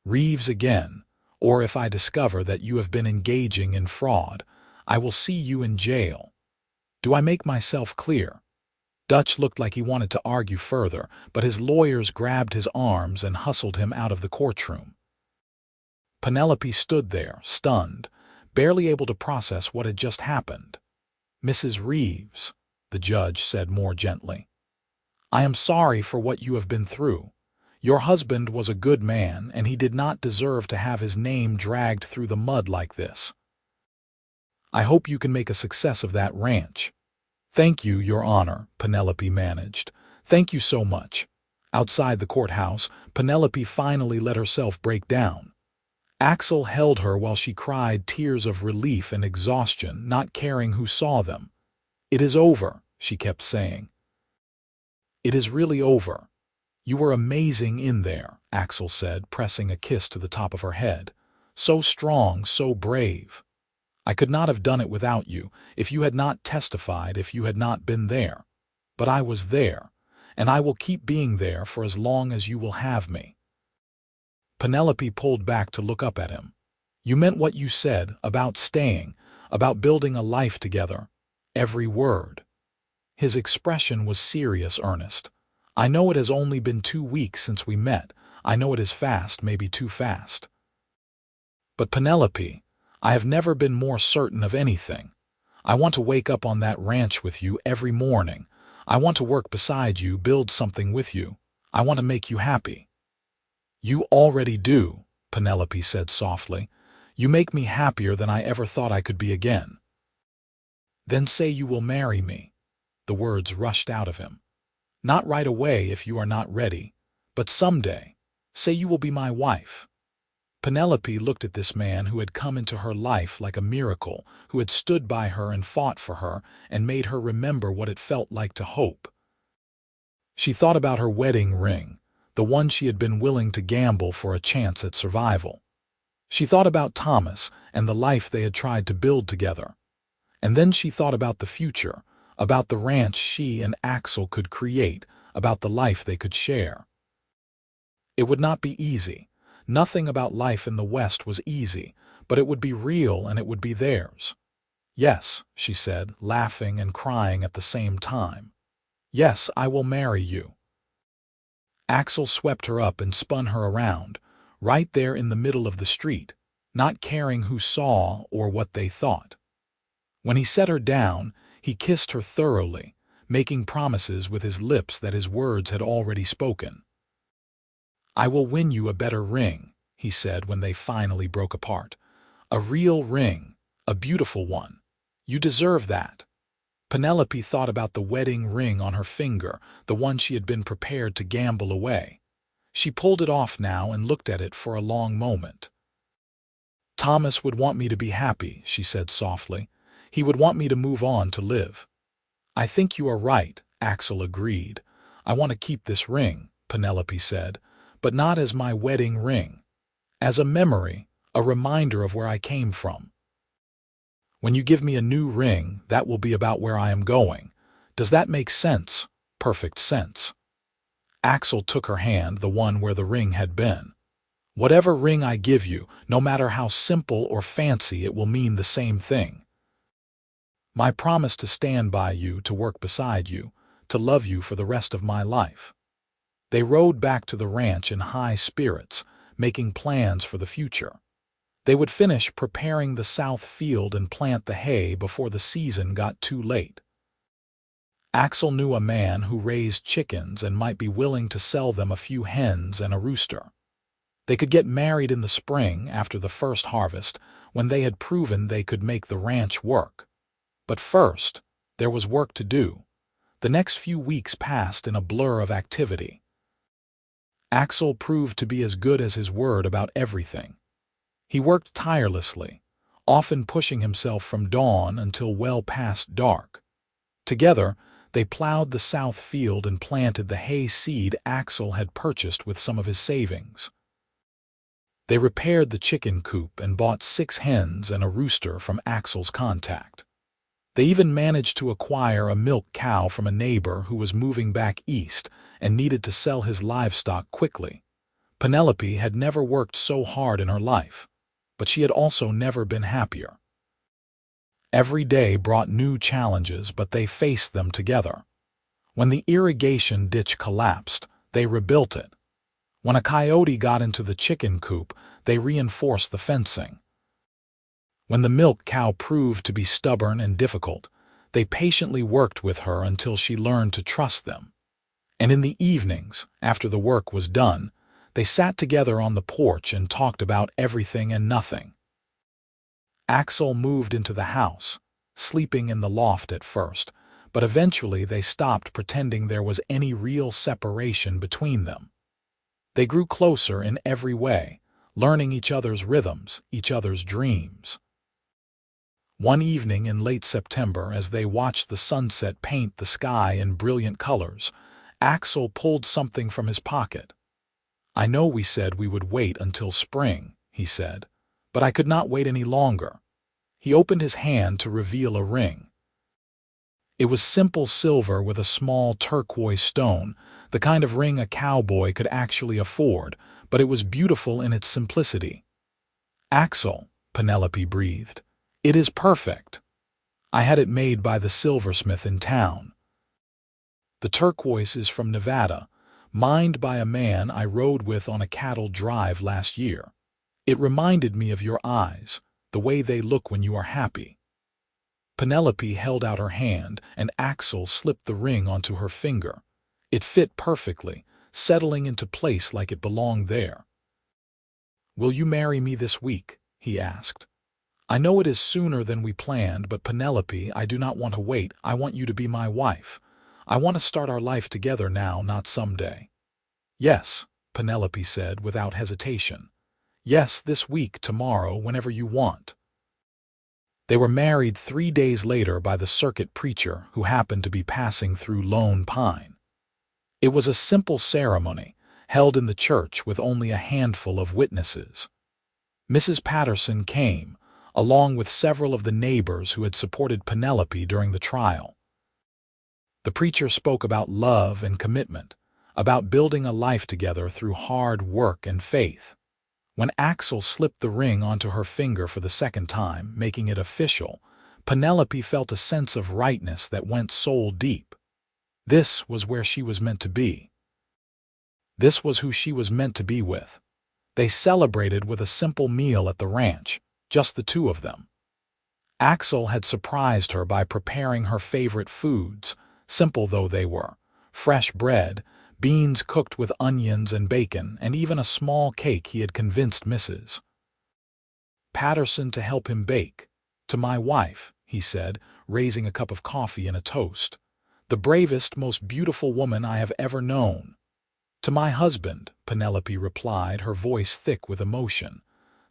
Reeves again, or if I discover that you have been engaging in fraud, I will see you in jail. Do I make myself clear?" Dutch looked like he wanted to argue further, but his lawyers grabbed his arms and hustled him out of the courtroom. Penelope stood there, stunned, barely able to process what had just happened. "Mrs. Reeves," the judge said more gently, "I am sorry for what you have been through. Your husband was a good man, and he did not deserve to have his name dragged through the mud like this. I hope you can make a success of that ranch." "Thank you, Your Honor," Penelope managed. "Thank you so much." Outside the courthouse, Penelope finally let herself break down. Axel held her while she cried tears of relief and exhaustion, not caring who saw them. "It is over," she kept saying. "It is really over. You were amazing in there," Axel said, pressing a kiss to the top of her head. "So strong, so brave. I could not have done it without you, if you had not testified, if you had not been there. But I was there, and I will keep being there for as long as you will have me." Penelope pulled back to look up at him. "You meant what you said about staying, about building a life together. Every word." His expression was serious, earnest. "I know it has only been 2 weeks since we met. I know it is fast, maybe too fast. But Penelope, I have never been more certain of anything. I want to wake up on that ranch with you every morning. I want to work beside you, build something with you. I want to make you happy." "You already do," Penelope said softly. "You make me happier than I ever thought I could be again." "Then say you will marry me." The words rushed out of him. "Not right away if you are not ready, but someday. Say you will be my wife." Penelope looked at this man who had come into her life like a miracle, who had stood by her and fought for her and made her remember what it felt like to hope. She thought about her wedding ring, the one she had been willing to gamble for a chance at survival. She thought about Thomas and the life they had tried to build together. And then she thought about the future, about the ranch she and Axel could create, about the life they could share. It would not be easy. Nothing about life in the West was easy, but it would be real and it would be theirs. "Yes," she said, laughing and crying at the same time. "Yes, I will marry you." Axel swept her up and spun her around, right there in the middle of the street, not caring who saw or what they thought. When he set her down, he kissed her thoroughly, making promises with his lips that his words had already spoken. "I will win you a better ring," he said when they finally broke apart. "A real ring, a beautiful one. You deserve that." Penelope thought about the wedding ring on her finger, the one she had been prepared to gamble away. She pulled it off now and looked at it for a long moment. "Thomas would want me to be happy," she said softly. "He would want me to move on to live." "I think you are right," Axel agreed. "I want to keep this ring," Penelope said, "but not as my wedding ring. As a memory, a reminder of where I came from. When you give me a new ring, that will be about where I am going. Does that make sense?" "Perfect sense." Axel took her hand, the one where the ring had been. "Whatever ring I give you, no matter how simple or fancy, it will mean the same thing. My promise to stand by you, to work beside you, to love you for the rest of my life." They rode back to the ranch in high spirits, making plans for the future. They would finish preparing the south field and plant the hay before the season got too late. Axel knew a man who raised chickens and might be willing to sell them a few hens and a rooster. They could get married in the spring after the first harvest, when they had proven they could make the ranch work. But first, there was work to do. The next few weeks passed in a blur of activity. Axel proved to be as good as his word about everything. He worked tirelessly, often pushing himself from dawn until well past dark. Together, they plowed the south field and planted the hay seed Axel had purchased with some of his savings. They repaired the chicken coop and bought 6 hens and a rooster from Axel's contact. They even managed to acquire a milk cow from a neighbor who was moving back east and needed to sell his livestock quickly. Penelope had never worked so hard in her life, but she had also never been happier. Every day brought new challenges, but they faced them together. When the irrigation ditch collapsed, they rebuilt it. When a coyote got into the chicken coop, they reinforced the fencing. When the milk cow proved to be stubborn and difficult, they patiently worked with her until she learned to trust them. And in the evenings, after the work was done, they sat together on the porch and talked about everything and nothing. Axel moved into the house, sleeping in the loft at first, but eventually they stopped pretending there was any real separation between them. They grew closer in every way, learning each other's rhythms, each other's dreams. One evening in late September, as they watched the sunset paint the sky in brilliant colors, Axel pulled something from his pocket. "I know we said we would wait until spring," he said, "but I could not wait any longer." He opened his hand to reveal a ring. It was simple silver with a small turquoise stone, the kind of ring a cowboy could actually afford, but it was beautiful in its simplicity. "Axel," Penelope breathed, "it is perfect. I had it made by the silversmith in town. The turquoise is from Nevada, mined by a man I rode with on a cattle drive last year. It reminded me of your eyes, the way they look when you are happy." Penelope held out her hand, and Axel slipped the ring onto her finger. It fit perfectly, settling into place like it belonged there. "Will you marry me this week?" he asked. "I know it is sooner than we planned, but Penelope, I do not want to wait. I want you to be my wife. I want to start our life together now, not someday." "Yes," Penelope said without hesitation. "Yes, this week, tomorrow, whenever you want." They were married 3 days later by the circuit preacher who happened to be passing through Lone Pine. It was a simple ceremony, held in the church with only a handful of witnesses. Mrs. Patterson came, along with several of the neighbors who had supported Penelope during the trial. The preacher spoke about love and commitment, about building a life together through hard work and faith. When Axel slipped the ring onto her finger for the second time, making it official, Penelope felt a sense of rightness that went soul deep. This was where she was meant to be. This was who she was meant to be with. They celebrated with a simple meal at the ranch, just the two of them. Axel had surprised her by preparing her favorite foods, simple though they were: fresh bread, beans cooked with onions and bacon, and even a small cake he had convinced Mrs. Patterson to help him bake. "To my wife," he said, raising a cup of coffee and a toast. "The bravest, most beautiful woman I have ever known." "To my husband," Penelope replied, her voice thick with emotion.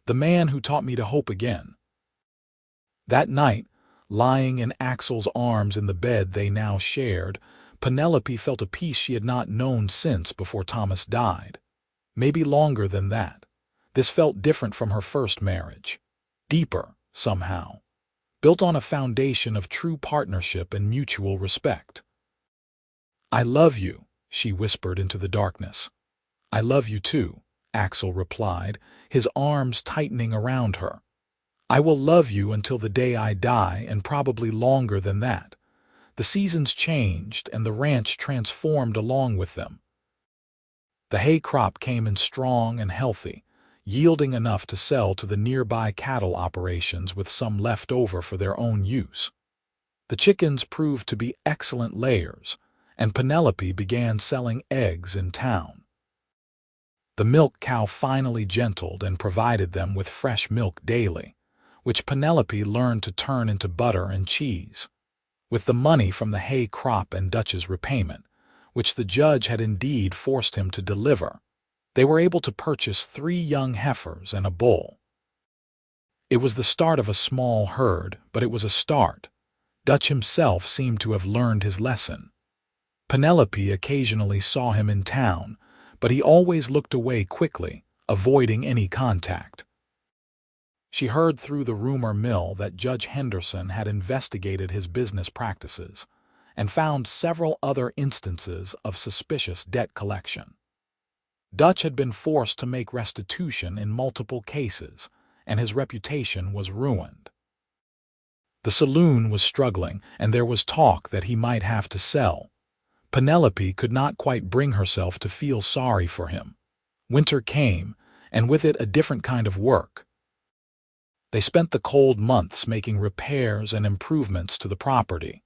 "The man who taught me to hope again." That night, lying in Axel's arms in the bed they now shared, Penelope felt a peace she had not known since before Thomas died. Maybe longer than that. This felt different from her first marriage. Deeper, somehow. Built on a foundation of true partnership and mutual respect. "I love you," she whispered into the darkness. "I love you too," Axel replied, his arms tightening around her. "I will love you until the day I die, and probably longer than that." The seasons changed, and the ranch transformed along with them. The hay crop came in strong and healthy, yielding enough to sell to the nearby cattle operations with some left over for their own use. The chickens proved to be excellent layers, and Penelope began selling eggs in town. The milk cow finally gentled and provided them with fresh milk daily, which Penelope learned to turn into butter and cheese. With the money from the hay crop and Dutch's repayment, which the judge had indeed forced him to deliver, they were able to purchase 3 young heifers and a bull. It was the start of a small herd, but it was a start. Dutch himself seemed to have learned his lesson. Penelope occasionally saw him in town, but he always looked away quickly, avoiding any contact. She heard through the rumor mill that Judge Henderson had investigated his business practices and found several other instances of suspicious debt collection. Dutch had been forced to make restitution in multiple cases, and his reputation was ruined. The saloon was struggling, and there was talk that he might have to sell. Penelope could not quite bring herself to feel sorry for him. Winter came, and with it a different kind of work. They spent the cold months making repairs and improvements to the property,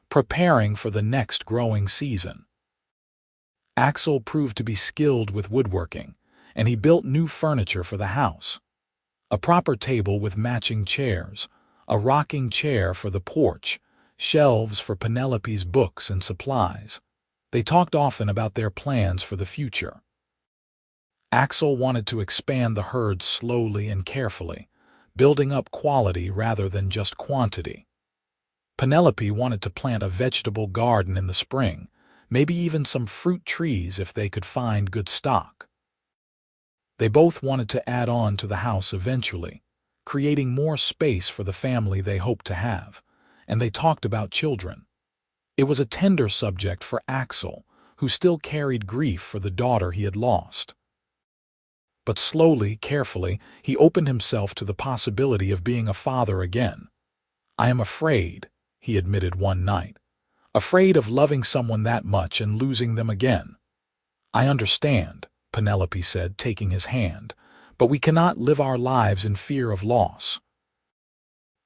preparing for the next growing season. Axel proved to be skilled with woodworking, and he built new furniture for the house. A proper table with matching chairs, a rocking chair for the porch, shelves for Penelope's books and supplies. They talked often about their plans for the future. Axel wanted to expand the herd slowly and carefully, building up quality rather than just quantity. Penelope wanted to plant a vegetable garden in the spring, maybe even some fruit trees if they could find good stock. They both wanted to add on to the house eventually, creating more space for the family they hoped to have, and they talked about children. It was a tender subject for Axel, who still carried grief for the daughter he had lost. But slowly, carefully, he opened himself to the possibility of being a father again. "I am afraid," he admitted one night. "Afraid of loving someone that much and losing them again." "I understand," Penelope said, taking his hand, "but we cannot live our lives in fear of loss.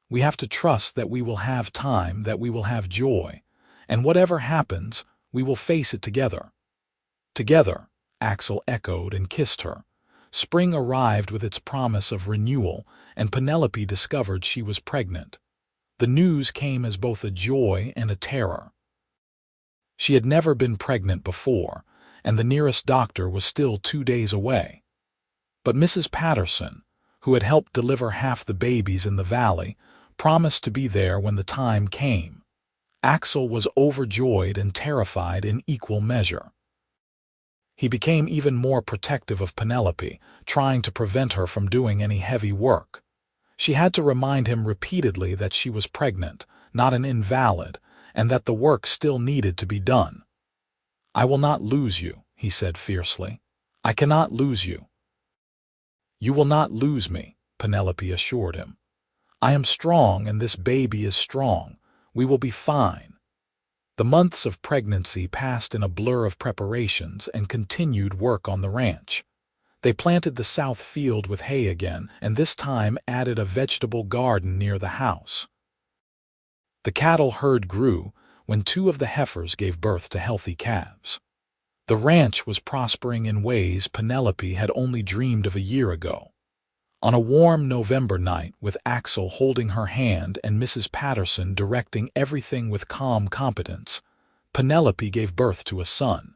We have to trust that we will have time, that we will have joy, and whatever happens, we will face it together." "Together," Axel echoed and kissed her. Spring arrived with its promise of renewal, and Penelope discovered she was pregnant. The news came as both a joy and a terror. She had never been pregnant before, and the nearest doctor was still 2 days away. But Mrs. Patterson, who had helped deliver half the babies in the valley, promised to be there when the time came. Axel was overjoyed and terrified in equal measure. He became even more protective of Penelope, trying to prevent her from doing any heavy work. She had to remind him repeatedly that she was pregnant, not an invalid, and that the work still needed to be done. "I will not lose you," he said fiercely. "I cannot lose you." "You will not lose me," Penelope assured him. "I am strong, and this baby is strong. We will be fine." The months of pregnancy passed in a blur of preparations and continued work on the ranch. They planted the south field with hay again, and this time added a vegetable garden near the house. The cattle herd grew when 2 of the heifers gave birth to healthy calves. The ranch was prospering in ways Penelope had only dreamed of a year ago. On a warm November night, with Axel holding her hand and Mrs. Patterson directing everything with calm competence, Penelope gave birth to a son.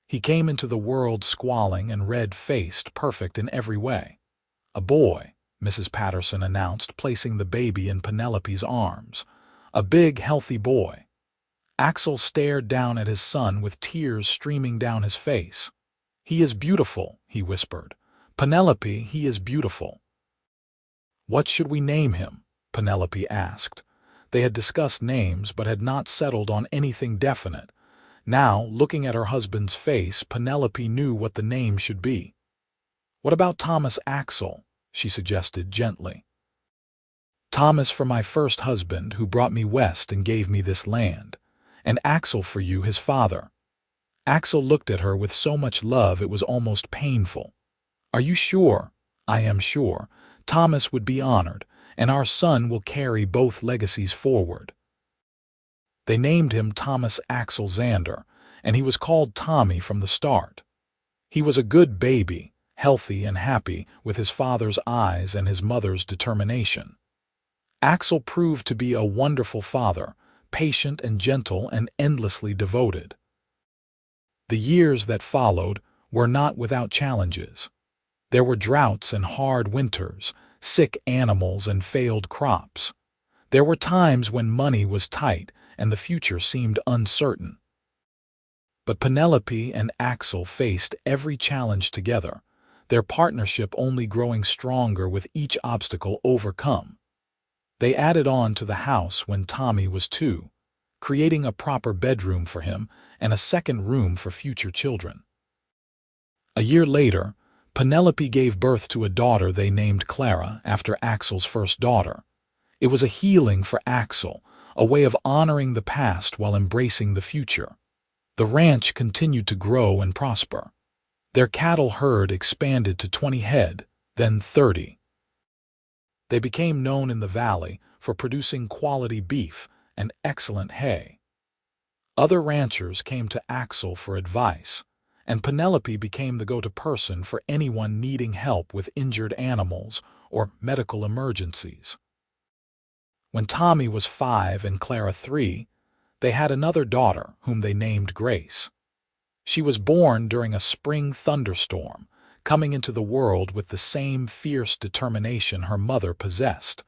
He came into the world squalling and red-faced, perfect in every way. "A boy," Mrs. Patterson announced, placing the baby in Penelope's arms. "A big, healthy boy." Axel stared down at his son with tears streaming down his face. "He is beautiful," he whispered. "Penelope, he is beautiful." "What should we name him?" Penelope asked. They had discussed names but had not settled on anything definite. Now, looking at her husband's face, Penelope knew what the name should be. "What about Thomas Axel?" she suggested gently. "Thomas for my first husband, who brought me west and gave me this land, and Axel for you, his father." Axel looked at her with so much love it was almost painful. "Are you sure?" "I am sure. Thomas would be honored, and our son will carry both legacies forward." They named him Thomas Axel Xander, and he was called Tommy from the start. He was a good baby, healthy and happy, with his father's eyes and his mother's determination. Axel proved to be a wonderful father, patient and gentle and endlessly devoted. The years that followed were not without challenges. There were droughts and hard winters, sick animals and failed crops. There were times when money was tight and the future seemed uncertain. But Penelope and Axel faced every challenge together, their partnership only growing stronger with each obstacle overcome. They added on to the house when Tommy was 2, creating a proper bedroom for him and a second room for future children. A year later, Penelope gave birth to a daughter they named Clara after Axel's first daughter. It was a healing for Axel, a way of honoring the past while embracing the future. The ranch continued to grow and prosper. Their cattle herd expanded to 20 head, then 30. They became known in the valley for producing quality beef and excellent hay. Other ranchers came to Axel for advice, and Penelope became the go-to person for anyone needing help with injured animals or medical emergencies. When Tommy was 5 and Clara 3, they had another daughter whom they named Grace. She was born during a spring thunderstorm, coming into the world with the same fierce determination her mother possessed.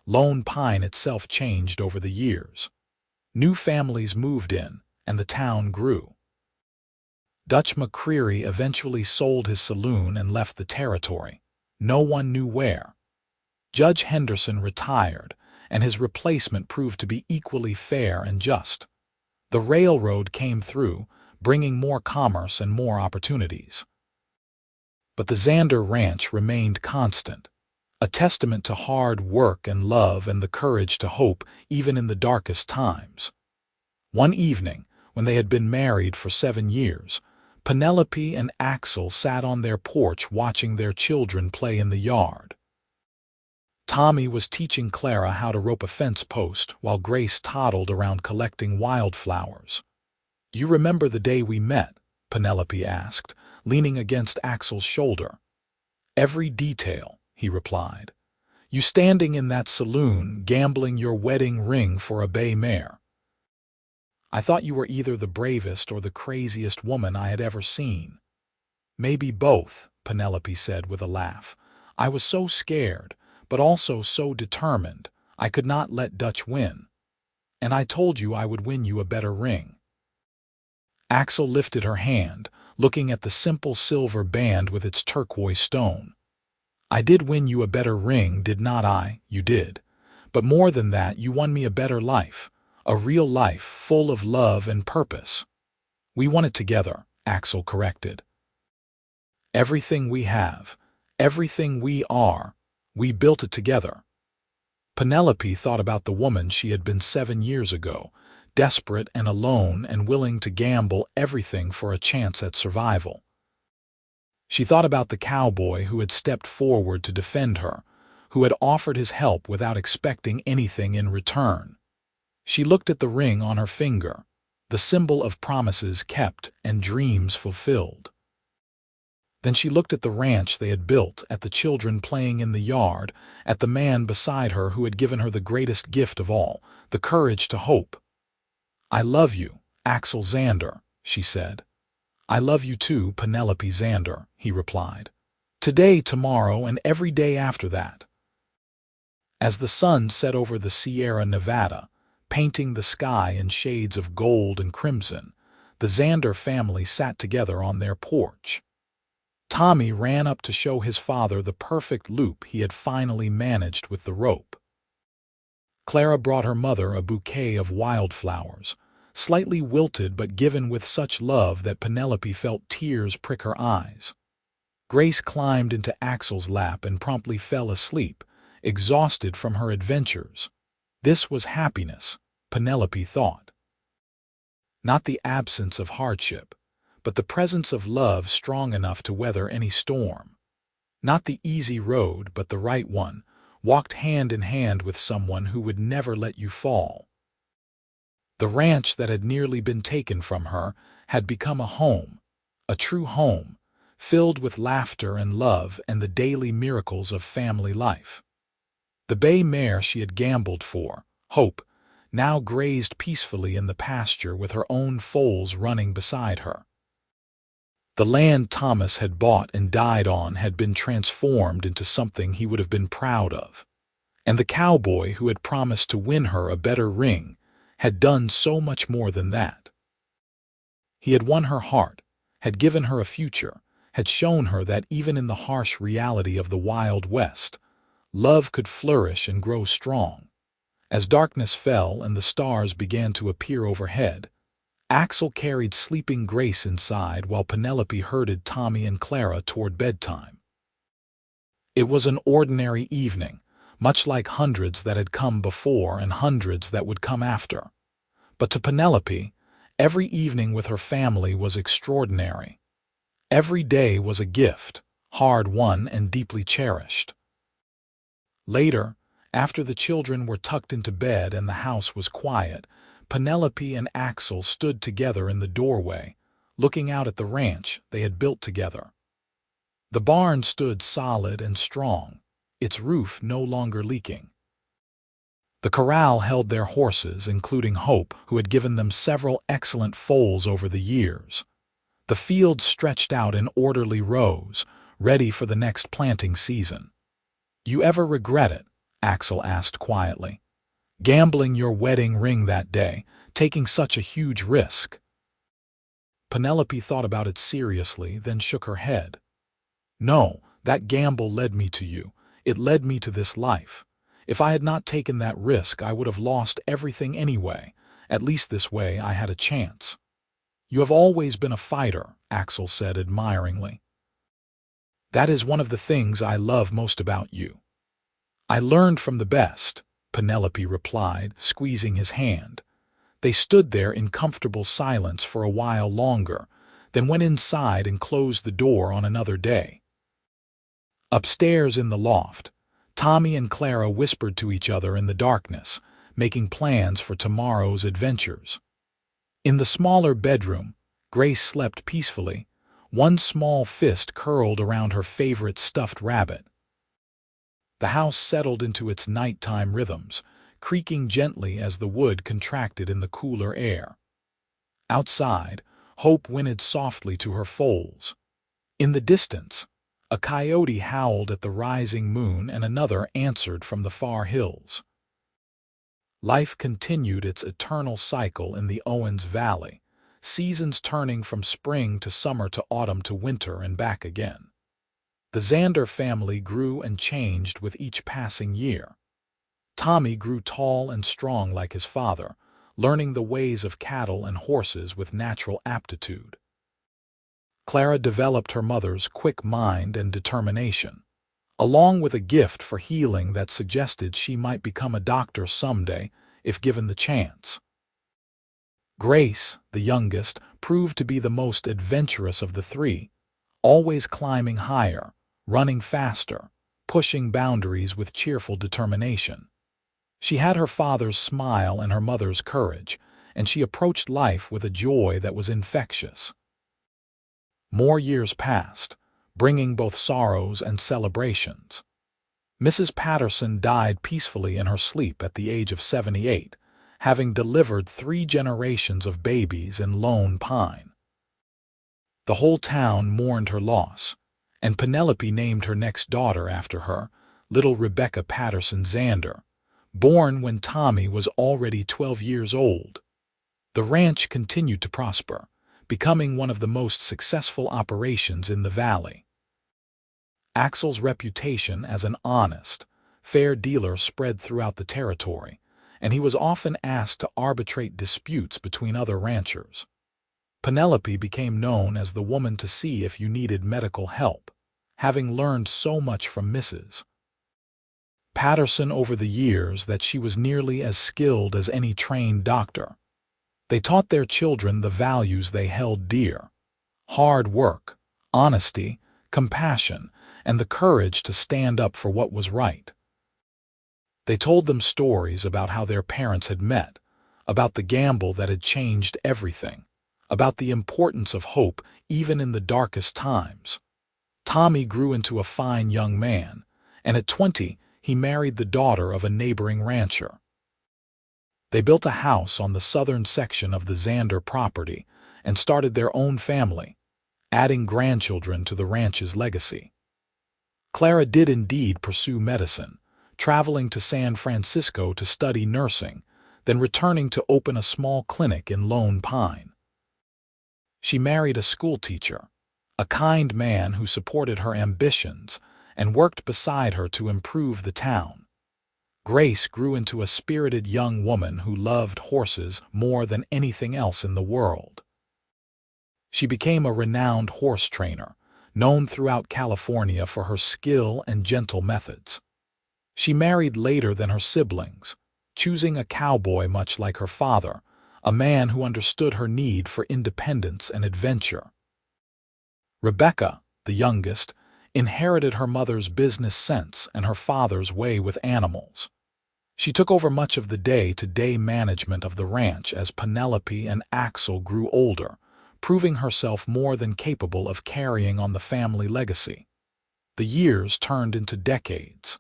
Lone Pine itself changed over the years. New families moved in, and the town grew. Dutch McCreary eventually sold his saloon and left the territory. No one knew where. Judge Henderson retired, and his replacement proved to be equally fair and just. The railroad came through, bringing more commerce and more opportunities. But the Xander Ranch remained constant, a testament to hard work and love and the courage to hope even in the darkest times. One evening, when they had been married for 7 years, Penelope and Axel sat on their porch watching their children play in the yard. Tommy was teaching Clara how to rope a fence post while Grace toddled around collecting wildflowers. "You remember the day we met?" Penelope asked, leaning against Axel's shoulder. "Every detail," he replied. "You standing in that saloon, gambling your wedding ring for a bay mare. I thought you were either the bravest or the craziest woman I had ever seen." "Maybe both," Penelope said with a laugh. "I was so scared, but also so determined. I could not let Dutch win. And I told you I would win you a better ring." Axel lifted her hand, looking at the simple silver band with its turquoise stone. "I did win you a better ring, did not I?" "You did. But more than that, you won me a better life, a real life full of love and purpose." "We won it together," Axel corrected. "Everything we have, everything we are, we built it together." Penelope thought about the woman she had been 7 years ago, desperate and alone and willing to gamble everything for a chance at survival. She thought about the cowboy who had stepped forward to defend her, who had offered his help without expecting anything in return. She looked at the ring on her finger, the symbol of promises kept and dreams fulfilled. Then she looked at the ranch they had built, at the children playing in the yard, at the man beside her who had given her the greatest gift of all, the courage to hope. "I love you, Axel Xander," she said. "I love you too, Penelope Xander," he replied. "Today, tomorrow, and every day after that." As the sun set over the Sierra Nevada, painting the sky in shades of gold and crimson. The Xander family sat together on their porch. Tommy ran up to show his father the perfect loop he had finally managed with the rope. Clara brought her mother a bouquet of wildflowers, slightly wilted but given with such love that Penelope felt tears prick her eyes. Grace climbed into Axel's lap and promptly fell asleep, exhausted from her adventures. This was happiness, Penelope thought. Not the absence of hardship, but the presence of love strong enough to weather any storm. Not the easy road, but the right one, walked hand in hand with someone who would never let you fall. The ranch that had nearly been taken from her had become a home, a true home, filled with laughter and love and the daily miracles of family life. The bay mare she had gambled for, Hope, now grazed peacefully in the pasture with her own foals running beside her. The land Thomas had bought and died on had been transformed into something he would have been proud of. And the cowboy who had promised to win her a better ring had done so much more than that. He had won her heart, had given her a future, had shown her that even in the harsh reality of the Wild West, love could flourish and grow strong. As darkness fell and the stars began to appear overhead, Axel carried sleeping Grace inside while Penelope herded Tommy and Clara toward bedtime. It was an ordinary evening, much like hundreds that had come before and hundreds that would come after. But to Penelope, every evening with her family was extraordinary. Every day was a gift, hard-won and deeply cherished. Later, after the children were tucked into bed and the house was quiet, Penelope and Axel stood together in the doorway, looking out at the ranch they had built together. The barn stood solid and strong, its roof no longer leaking. The corral held their horses, including Hope, who had given them several excellent foals over the years. The fields stretched out in orderly rows, ready for the next planting season. "You ever regret it?" Axel asked quietly. "Gambling your wedding ring that day, taking such a huge risk?" Penelope thought about it seriously, then shook her head. "No, that gamble led me to you. It led me to this life. If I had not taken that risk, I would have lost everything anyway. At least this way I had a chance." "You have always been a fighter," Axel said admiringly. "That is one of the things I love most about you." "I learned from the best," Penelope replied, squeezing his hand. They stood there in comfortable silence for a while longer, then went inside and closed the door on another day. Upstairs in the loft, Tommy and Clara whispered to each other in the darkness, making plans for tomorrow's adventures. In the smaller bedroom, Grace slept peacefully, one small fist curled around her favorite stuffed rabbit. The house settled into its nighttime rhythms, creaking gently as the wood contracted in the cooler air. Outside, Hope whinnied softly to her foals. In the distance, a coyote howled at the rising moon and another answered from the far hills. Life continued its eternal cycle in the Owens Valley, seasons turning from spring to summer to autumn to winter and back again. The Xander family grew and changed with each passing year. Tommy grew tall and strong like his father, learning the ways of cattle and horses with natural aptitude. Clara developed her mother's quick mind and determination, along with a gift for healing that suggested she might become a doctor someday if given the chance. Grace, the youngest, proved to be the most adventurous of the three, always climbing higher, running faster, pushing boundaries with cheerful determination. She had her father's smile and her mother's courage, and she approached life with a joy that was infectious. More years passed, bringing both sorrows and celebrations. Mrs. Patterson died peacefully in her sleep at the age of 78, having delivered 3 generations of babies in Lone Pine. The whole town mourned her loss, and Penelope named her next daughter after her, little Rebecca Patterson Xander, born when Tommy was already 12 years old. The ranch continued to prosper, becoming one of the most successful operations in the valley. Axel's reputation as an honest, fair dealer spread throughout the territory, and he was often asked to arbitrate disputes between other ranchers. Penelope became known as the woman to see if you needed medical help, having learned so much from Mrs. Patterson over the years that she was nearly as skilled as any trained doctor. They taught their children the values they held dear: hard work, honesty, compassion, and the courage to stand up for what was right. They told them stories about how their parents had met, about the gamble that had changed everything, about the importance of hope even in the darkest times. Tommy grew into a fine young man, and at 20, he married the daughter of a neighboring rancher. They built a house on the southern section of the Xander property and started their own family, adding grandchildren to the ranch's legacy. Clara did indeed pursue medicine, traveling to San Francisco to study nursing, then returning to open a small clinic in Lone Pine. She married a schoolteacher, a kind man who supported her ambitions and worked beside her to improve the town. Grace grew into a spirited young woman who loved horses more than anything else in the world. She became a renowned horse trainer, known throughout California for her skill and gentle methods. She married later than her siblings, choosing a cowboy much like her father, a man who understood her need for independence and adventure. Rebecca, the youngest, inherited her mother's business sense and her father's way with animals. She took over much of the day-to-day management of the ranch as Penelope and Axel grew older, proving herself more than capable of carrying on the family legacy. The years turned into decades.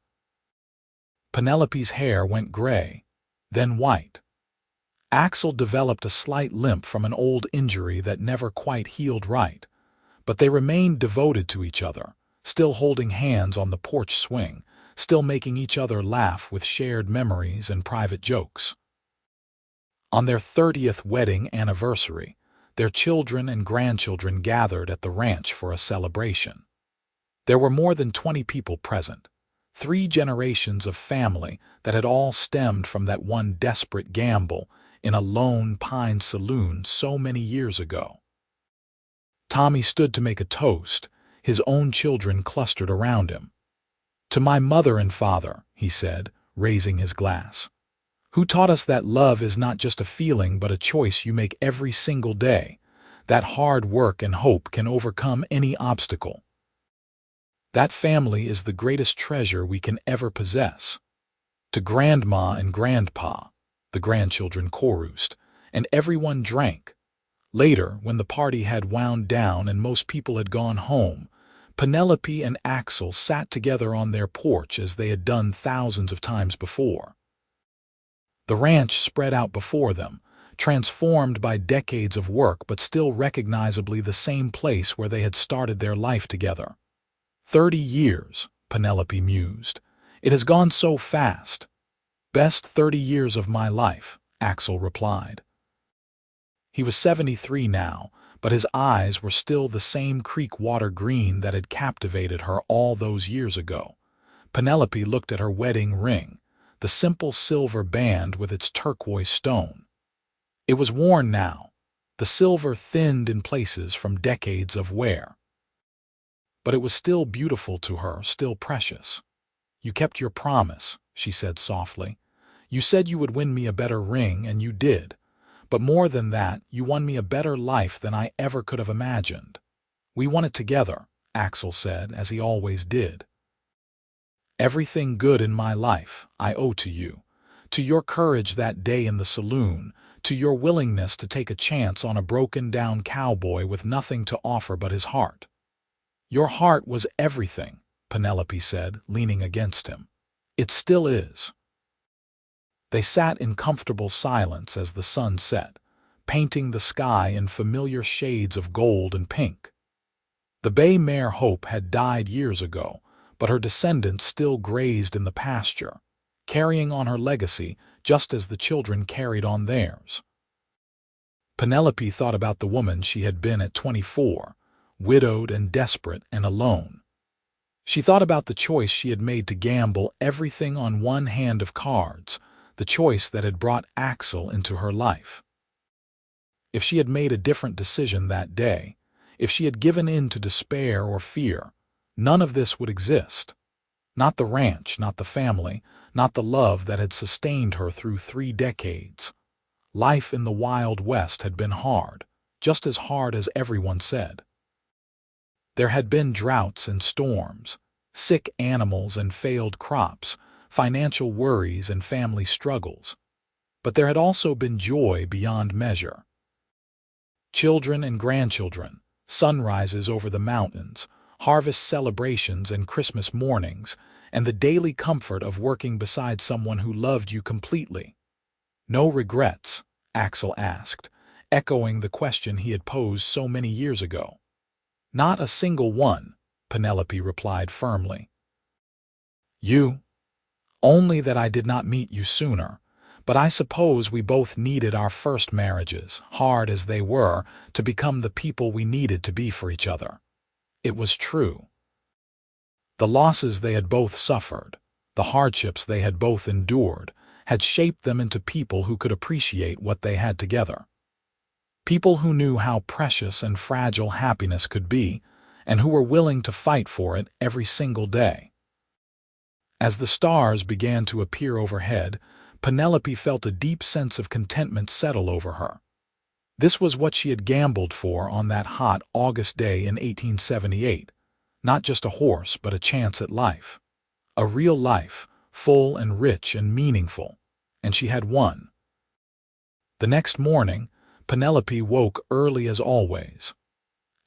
Penelope's hair went gray, then white. Axel developed a slight limp from an old injury that never quite healed right, but they remained devoted to each other, still holding hands on the porch swing, still making each other laugh with shared memories and private jokes. On their 30th wedding anniversary, their children and grandchildren gathered at the ranch for a celebration. There were more than 20 people present, 3 generations of family that had all stemmed from that one desperate gamble in a Lone Pine saloon so many years ago. Tommy stood to make a toast, his own children clustered around him. "To my mother and father," he said, raising his glass, "who taught us that love is not just a feeling but a choice you make every single day, that hard work and hope can overcome any obstacle. That family is the greatest treasure we can ever possess." To Grandma and Grandpa, the grandchildren chorused, and everyone drank. Later, when the party had wound down and most people had gone home, Penelope and Axel sat together on their porch as they had done thousands of times before. The ranch spread out before them, transformed by decades of work but still recognizably the same place where they had started their life together. 30 years, Penelope mused. It has gone so fast. Best 30 years of my life, Axel replied. He was 73 now, but his eyes were still the same creek water green that had captivated her all those years ago. Penelope looked at her wedding ring, the simple silver band with its turquoise stone. It was worn now, the silver thinned in places from decades of wear. But it was still beautiful to her, still precious. "You kept your promise," she said softly. "You said you would win me a better ring, and you did. But more than that, you won me a better life than I ever could have imagined." "We won it together," Axel said, as he always did. "Everything good in my life I owe to you, to your courage that day in the saloon, to your willingness to take a chance on a broken-down cowboy with nothing to offer but his heart." "Your heart was everything," Penelope said, leaning against him. "It still is." They sat in comfortable silence as the sun set, painting the sky in familiar shades of gold and pink. The bay mare Hope had died years ago, but her descendants still grazed in the pasture, carrying on her legacy just as the children carried on theirs. Penelope thought about the woman she had been at 24, widowed and desperate and alone. She thought about the choice she had made to gamble everything on one hand of cards, the choice that had brought Axel into her life. If she had made a different decision that day, if she had given in to despair or fear, none of this would exist. Not the ranch, not the family, not the love that had sustained her through 3 decades. Life in the Wild West had been hard, just as hard as everyone said. There had been droughts and storms, sick animals and failed crops, financial worries and family struggles. But there had also been joy beyond measure. Children and grandchildren, sunrises over the mountains, harvest celebrations and Christmas mornings, and the daily comfort of working beside someone who loved you completely. "No regrets?" Axel asked, echoing the question he had posed so many years ago. "Not a single one," Penelope replied firmly. "You? Only that I did not meet you sooner. But I suppose we both needed our first marriages, hard as they were, to become the people we needed to be for each other." It was true. The losses they had both suffered, the hardships they had both endured, had shaped them into people who could appreciate what they had together. People who knew how precious and fragile happiness could be, and who were willing to fight for it every single day. As the stars began to appear overhead, Penelope felt a deep sense of contentment settle over her. This was what she had gambled for on that hot August day in 1878. Not just a horse, but a chance at life. A real life, full and rich and meaningful. And she had won. The next morning, Penelope woke early as always.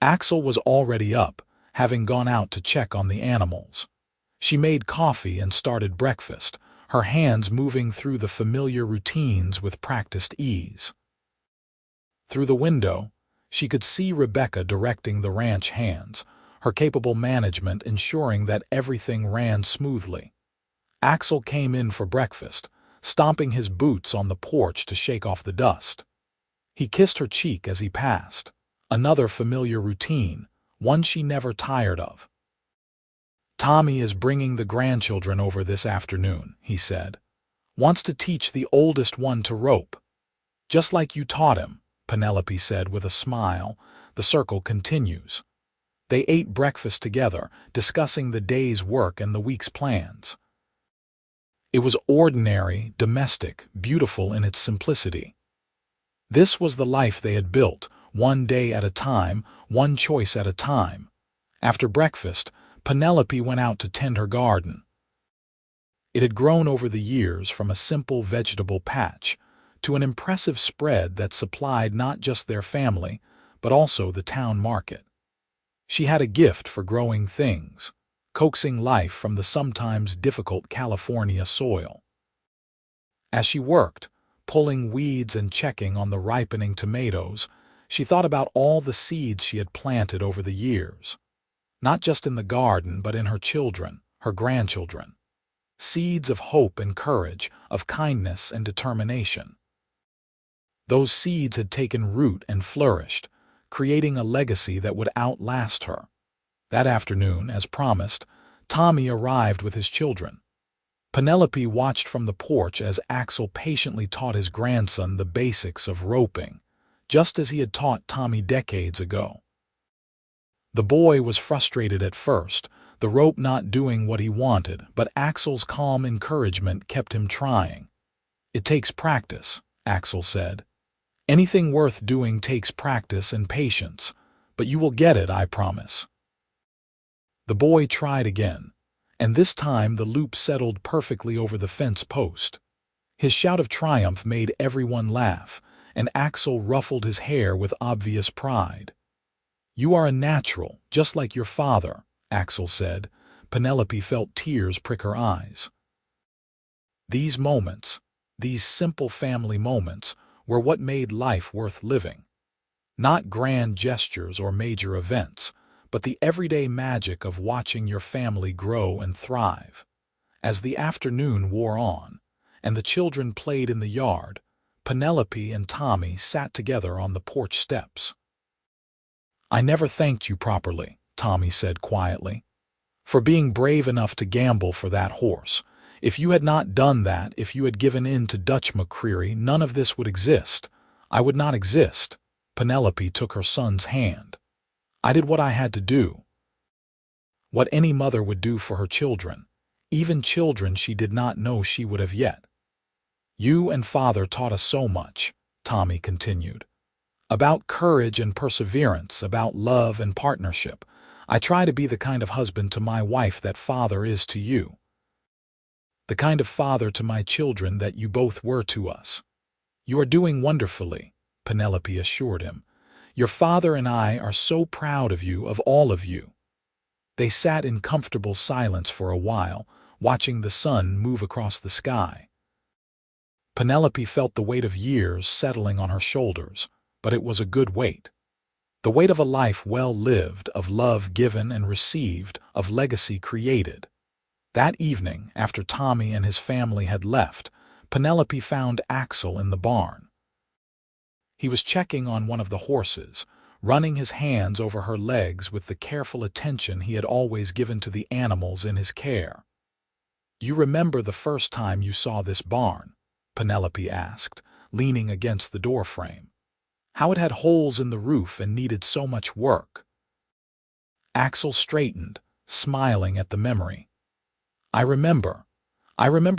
Axel was already up, having gone out to check on the animals. She made coffee and started breakfast, her hands moving through the familiar routines with practiced ease. Through the window, she could see Rebecca directing the ranch hands, her capable management ensuring that everything ran smoothly. Axel came in for breakfast, stomping his boots on the porch to shake off the dust. He kissed her cheek as he passed, another familiar routine, one she never tired of. "Tommy is bringing the grandchildren over this afternoon," he said. "Wants to teach the oldest one to rope." "Just like you taught him," Penelope said with a smile. The circle continues. They ate breakfast together, discussing the day's work and the week's plans. It was ordinary, domestic, beautiful in its simplicity. This was the life they had built, one day at a time, one choice at a time. After breakfast, Penelope went out to tend her garden. It had grown over the years from a simple vegetable patch to an impressive spread that supplied not just their family, but also the town market. She had a gift for growing things, coaxing life from the sometimes difficult California soil. As she worked, pulling weeds and checking on the ripening tomatoes, she thought about all the seeds she had planted over the years. Not just in the garden, but in her children, her grandchildren. Seeds of hope and courage, of kindness and determination. Those seeds had taken root and flourished, creating a legacy that would outlast her. That afternoon, as promised, Tommy arrived with his children. Penelope watched from the porch as Axel patiently taught his grandson the basics of roping, just as he had taught Tommy decades ago. The boy was frustrated at first, the rope not doing what he wanted, but Axel's calm encouragement kept him trying. "It takes practice," Axel said. "Anything worth doing takes practice and patience, but you will get it, I promise." The boy tried again, and this time the loop settled perfectly over the fence post. His shout of triumph made everyone laugh, and Axel ruffled his hair with obvious pride. "You are a natural, just like your father," Axel said. Penelope felt tears prick her eyes. These moments, these simple family moments, were what made life worth living. Not grand gestures or major events, but the everyday magic of watching your family grow and thrive. As the afternoon wore on, and the children played in the yard, Penelope and Tommy sat together on the porch steps. "I never thanked you properly," Tommy said quietly, "for being brave enough to gamble for that horse. If you had not done that, if you had given in to Dutch McCreary, none of this would exist. I would not exist." Penelope took her son's hand. "I did what I had to do. What any mother would do for her children, even children she did not know she would have yet. You and Father taught us so much," Tommy continued. "About courage and perseverance, about love and partnership. I try to be the kind of husband to my wife that Father is to you. The kind of father to my children that you both were to us." "You are doing wonderfully," Penelope assured him. "Your father and I are so proud of you, of all of you." They sat in comfortable silence for a while, watching the sun move across the sky. Penelope felt the weight of years settling on her shoulders, but it was a good weight. The weight of a life well lived, of love given and received, of legacy created. That evening, after Tommy and his family had left, Penelope found Axel in the barn. He was checking on one of the horses, running his hands over her legs with the careful attention he had always given to the animals in his care. "You remember the first time you saw this barn?" Penelope asked, leaning against the doorframe. "How it had holes in the roof and needed so much work?" Axel straightened, smiling at the memory. I remember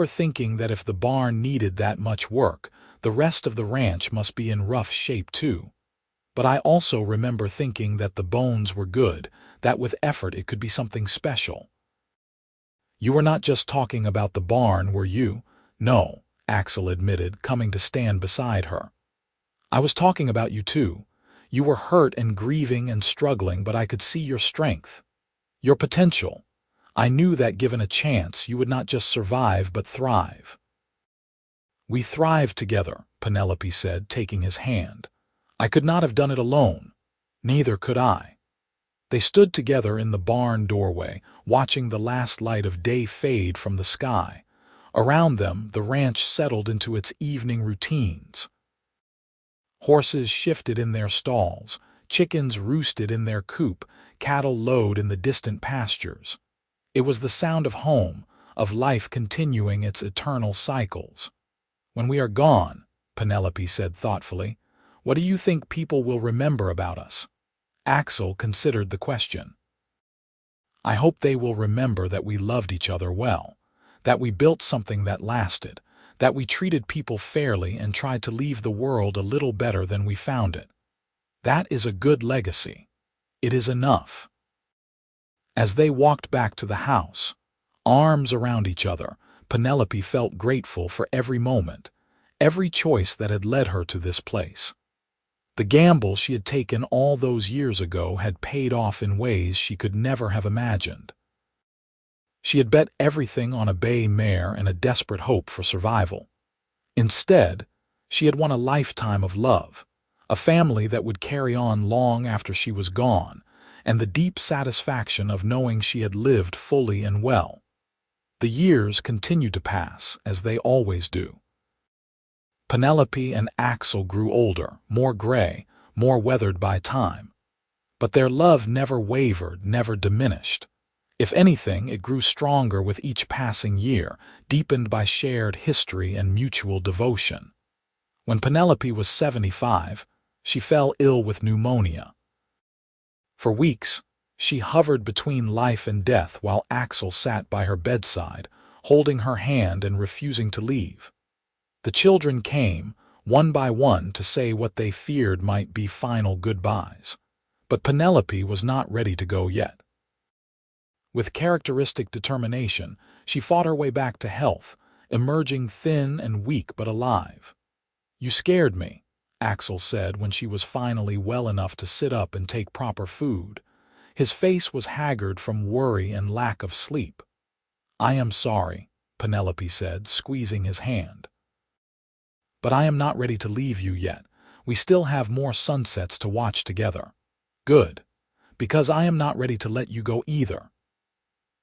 thinking that if the barn needed that much work, the rest of the ranch must be in rough shape too. But I also remember thinking that the bones were good, that with effort it could be something special." "You were not just talking about the barn, were you?" "No," Axel admitted, coming to stand beside her. "I was talking about you too. You were hurt and grieving and struggling, but I could see your strength, your potential. I knew that given a chance, you would not just survive but thrive." "We thrived together," Penelope said, taking his hand. "I could not have done it alone. Neither could I." They stood together in the barn doorway, watching the last light of day fade from the sky. Around them, the ranch settled into its evening routines. Horses shifted in their stalls, chickens roosted in their coop, cattle lowed in the distant pastures. It was the sound of home, of life continuing its eternal cycles. "When we are gone," Penelope said thoughtfully, "what do you think people will remember about us?" Axel considered the question. "I hope they will remember that we loved each other well, that we built something that lasted, that we treated people fairly and tried to leave the world a little better than we found it. That is a good legacy. It is enough." As they walked back to the house, arms around each other, Penelope felt grateful for every moment, every choice that had led her to this place. The gamble she had taken all those years ago had paid off in ways she could never have imagined. She had bet everything on a bay mare and a desperate hope for survival. Instead, she had won a lifetime of love, a family that would carry on long after she was gone, and the deep satisfaction of knowing she had lived fully and well. The years continued to pass, as they always do. Penelope and Axel grew older, more gray, more weathered by time. But their love never wavered, never diminished. If anything, it grew stronger with each passing year, deepened by shared history and mutual devotion. When Penelope was 75, she fell ill with pneumonia. For weeks, she hovered between life and death while Axel sat by her bedside, holding her hand and refusing to leave. The children came, one by one, to say what they feared might be final goodbyes. But Penelope was not ready to go yet. With characteristic determination, she fought her way back to health, emerging thin and weak but alive. "You scared me," Axel said when she was finally well enough to sit up and take proper food. His face was haggard from worry and lack of sleep. "I am sorry," Penelope said, squeezing his hand. "But I am not ready to leave you yet. We still have more sunsets to watch together." "Good, because I am not ready to let you go either."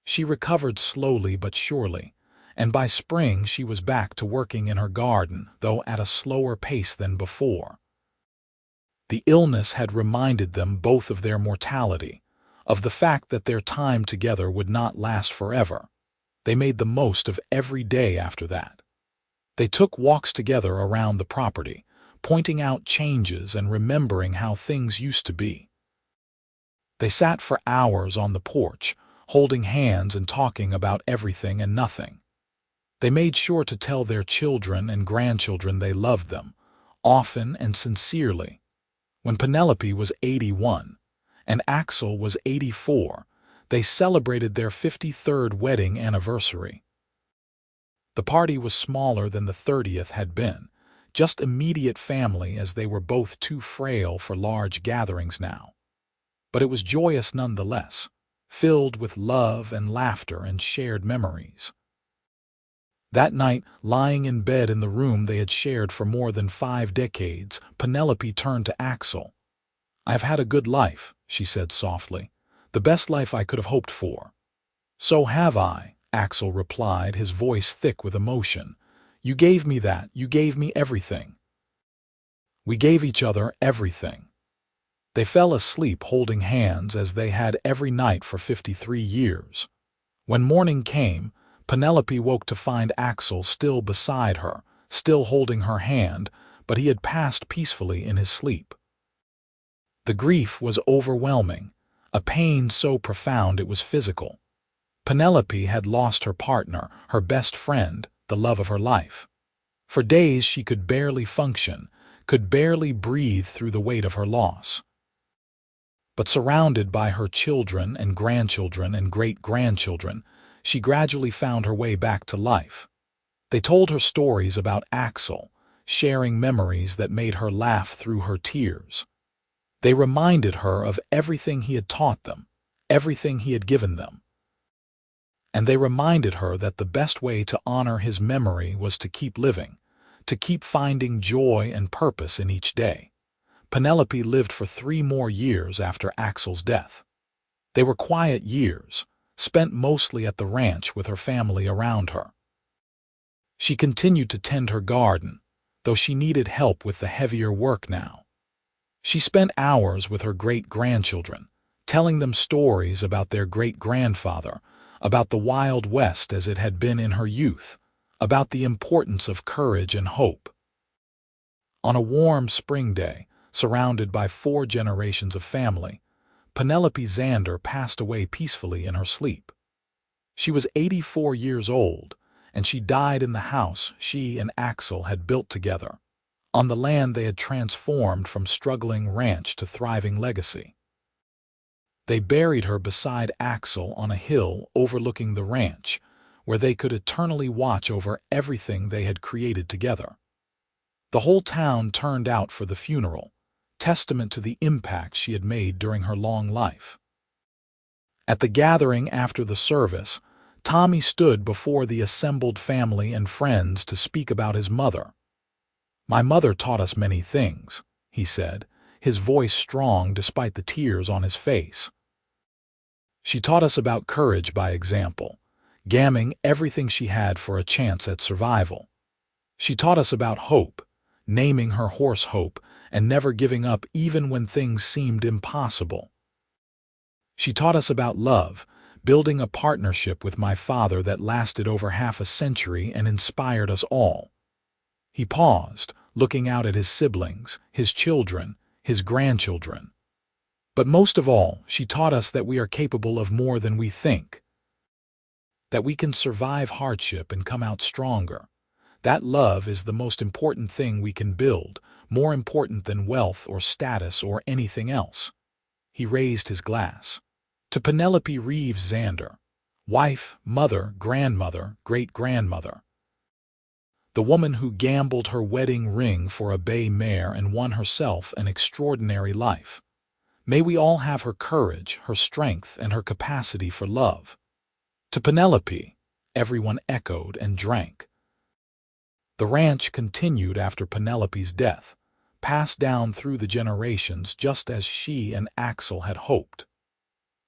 She recovered slowly but surely, and by spring she was back to working in her garden, though at a slower pace than before. The illness had reminded them both of their mortality, of the fact that their time together would not last forever. They made the most of every day after that. They took walks together around the property, pointing out changes and remembering how things used to be. They sat for hours on the porch, holding hands and talking about everything and nothing. They made sure to tell their children and grandchildren they loved them, often and sincerely. When Penelope was 81 and Axel was 84, they celebrated their 53rd wedding anniversary. The party was smaller than the 30th had been, just immediate family, as they were both too frail for large gatherings now. But it was joyous nonetheless, filled with love and laughter and shared memories. That night, lying in bed in the room they had shared for more than 5 decades, Penelope turned to Axel. "I have had a good life," she said softly, "the best life I could have hoped for." "So have I," Axel replied, his voice thick with emotion. "You gave me that, you gave me everything. We gave each other everything." They fell asleep holding hands as they had every night for 53 years. When morning came, Penelope woke to find Axel still beside her, still holding her hand, but he had passed peacefully in his sleep. The grief was overwhelming, a pain so profound it was physical. Penelope had lost her partner, her best friend, the love of her life. For days she could barely function, could barely breathe through the weight of her loss. But surrounded by her children and grandchildren and great-grandchildren, she gradually found her way back to life. They told her stories about Axel, sharing memories that made her laugh through her tears. They reminded her of everything he had taught them, everything he had given them. And they reminded her that the best way to honor his memory was to keep living, to keep finding joy and purpose in each day. Penelope lived for 3 more years after Axel's death. They were quiet years, spent mostly at the ranch with her family around her. She continued to tend her garden, though she needed help with the heavier work now. She spent hours with her great-grandchildren, telling them stories about their great-grandfather, about the Wild West as it had been in her youth, about the importance of courage and hope. On a warm spring day, surrounded by 4 generations of family, Penelope Xander passed away peacefully in her sleep. She was 84 years old, and she died in the house she and Axel had built together, on the land they had transformed from struggling ranch to thriving legacy. They buried her beside Axel on a hill overlooking the ranch, where they could eternally watch over everything they had created together. The whole town turned out for the funeral, testament to the impact she had made during her long life. At the gathering after the service, Tommy stood before the assembled family and friends to speak about his mother. "My mother taught us many things," he said, his voice strong despite the tears on his face. "She taught us about courage by example, gamming everything she had for a chance at survival. She taught us about hope, naming her horse Hope and never giving up even when things seemed impossible. She taught us about love, building a partnership with my father that lasted over half a century and inspired us all." He paused, looking out at his siblings, his children, his grandchildren. "But most of all, she taught us that we are capable of more than we think, that we can survive hardship and come out stronger. That love is the most important thing we can build, more important than wealth or status or anything else." He raised his glass. "To Penelope Reeves Xander, wife, mother, grandmother, great-grandmother. The woman who gambled her wedding ring for a bay mare and won herself an extraordinary life. May we all have her courage, her strength, and her capacity for love." "To Penelope," everyone echoed and drank. The ranch continued after Penelope's death, passed down through the generations just as she and Axel had hoped.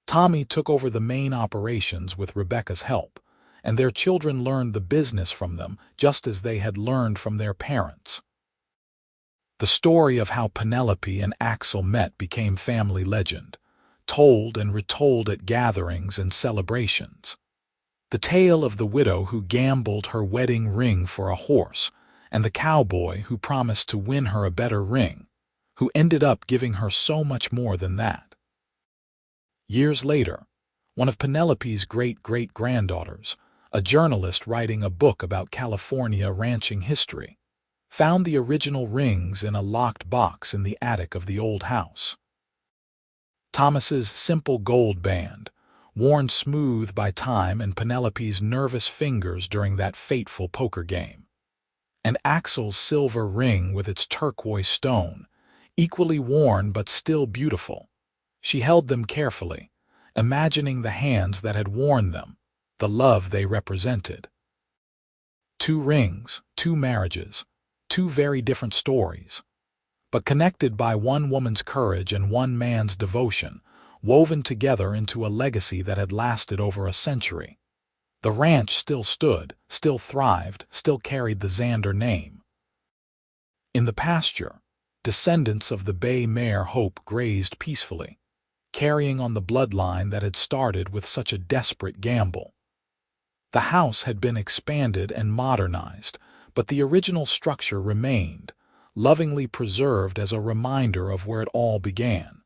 Tommy took over the main operations with Rebecca's help, and their children learned the business from them just as they had learned from their parents. The story of how Penelope and Axel met became family legend, told and retold at gatherings and celebrations. The tale of the widow who gambled her wedding ring for a horse, and the cowboy who promised to win her a better ring, who ended up giving her so much more than that. Years later, one of Penelope's great-great-granddaughters, a journalist writing a book about California ranching history, found the original rings in a locked box in the attic of the old house. Thomas's simple gold band, worn smooth by time and Penelope's nervous fingers during that fateful poker game, and Axel's silver ring with its turquoise stone, equally worn but still beautiful. She held them carefully, imagining the hands that had worn them, the love they represented. 2 rings, 2 marriages, 2 very different stories, but connected by one woman's courage and one man's devotion, woven together into a legacy that had lasted over a century. The ranch still stood, still thrived, still carried the Xander name. In the pasture, descendants of the Bay Mare Hope grazed peacefully, carrying on the bloodline that had started with such a desperate gamble. The house had been expanded and modernized, but the original structure remained, lovingly preserved as a reminder of where it all began.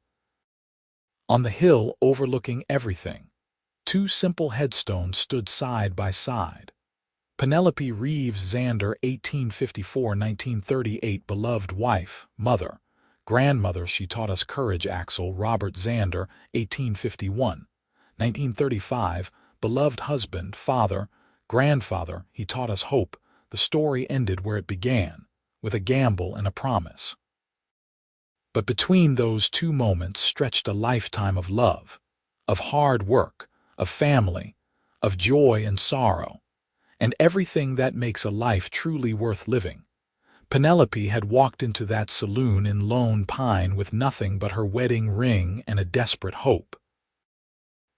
On the hill overlooking everything, 2 simple headstones stood side by side. Penelope Reeves Xander, 1854-1938, beloved wife, mother, grandmother, she taught us courage. Axel Robert Xander, 1851-1935, beloved husband, father, grandfather, he taught us hope. The story ended where it began, with a gamble and a promise. But between those 2 moments stretched a lifetime of love, of hard work, of family, of joy and sorrow, and everything that makes a life truly worth living. Penelope had walked into that saloon in Lone Pine with nothing but her wedding ring and a desperate hope.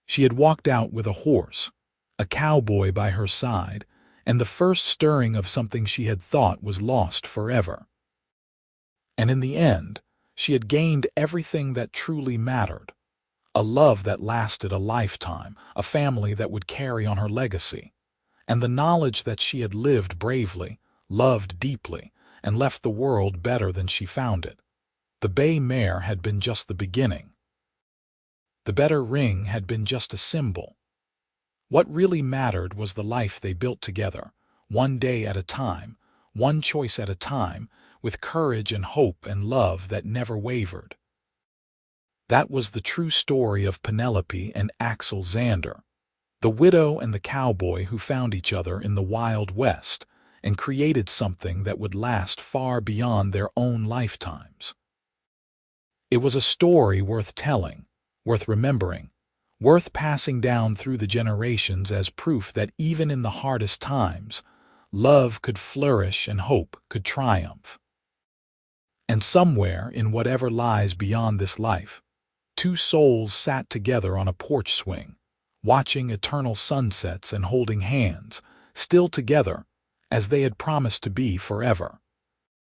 She had walked out with a horse, a cowboy by her side, and the first stirring of something she had thought was lost forever. And in the end, she had gained everything that truly mattered: a love that lasted a lifetime, a family that would carry on her legacy, and the knowledge that she had lived bravely, loved deeply, and left the world better than she found it. The Bay Mare had been just the beginning. The better ring had been just a symbol. What really mattered was the life they built together, one day at a time, one choice at a time, with courage and hope and love that never wavered. That was the true story of Penelope and Axel Xander, the widow and the cowboy who found each other in the Wild West and created something that would last far beyond their own lifetimes. It was a story worth telling, worth remembering, worth passing down through the generations as proof that even in the hardest times, love could flourish and hope could triumph. And somewhere in whatever lies beyond this life, 2 souls sat together on a porch swing, watching eternal sunsets and holding hands, still together, as they had promised to be forever.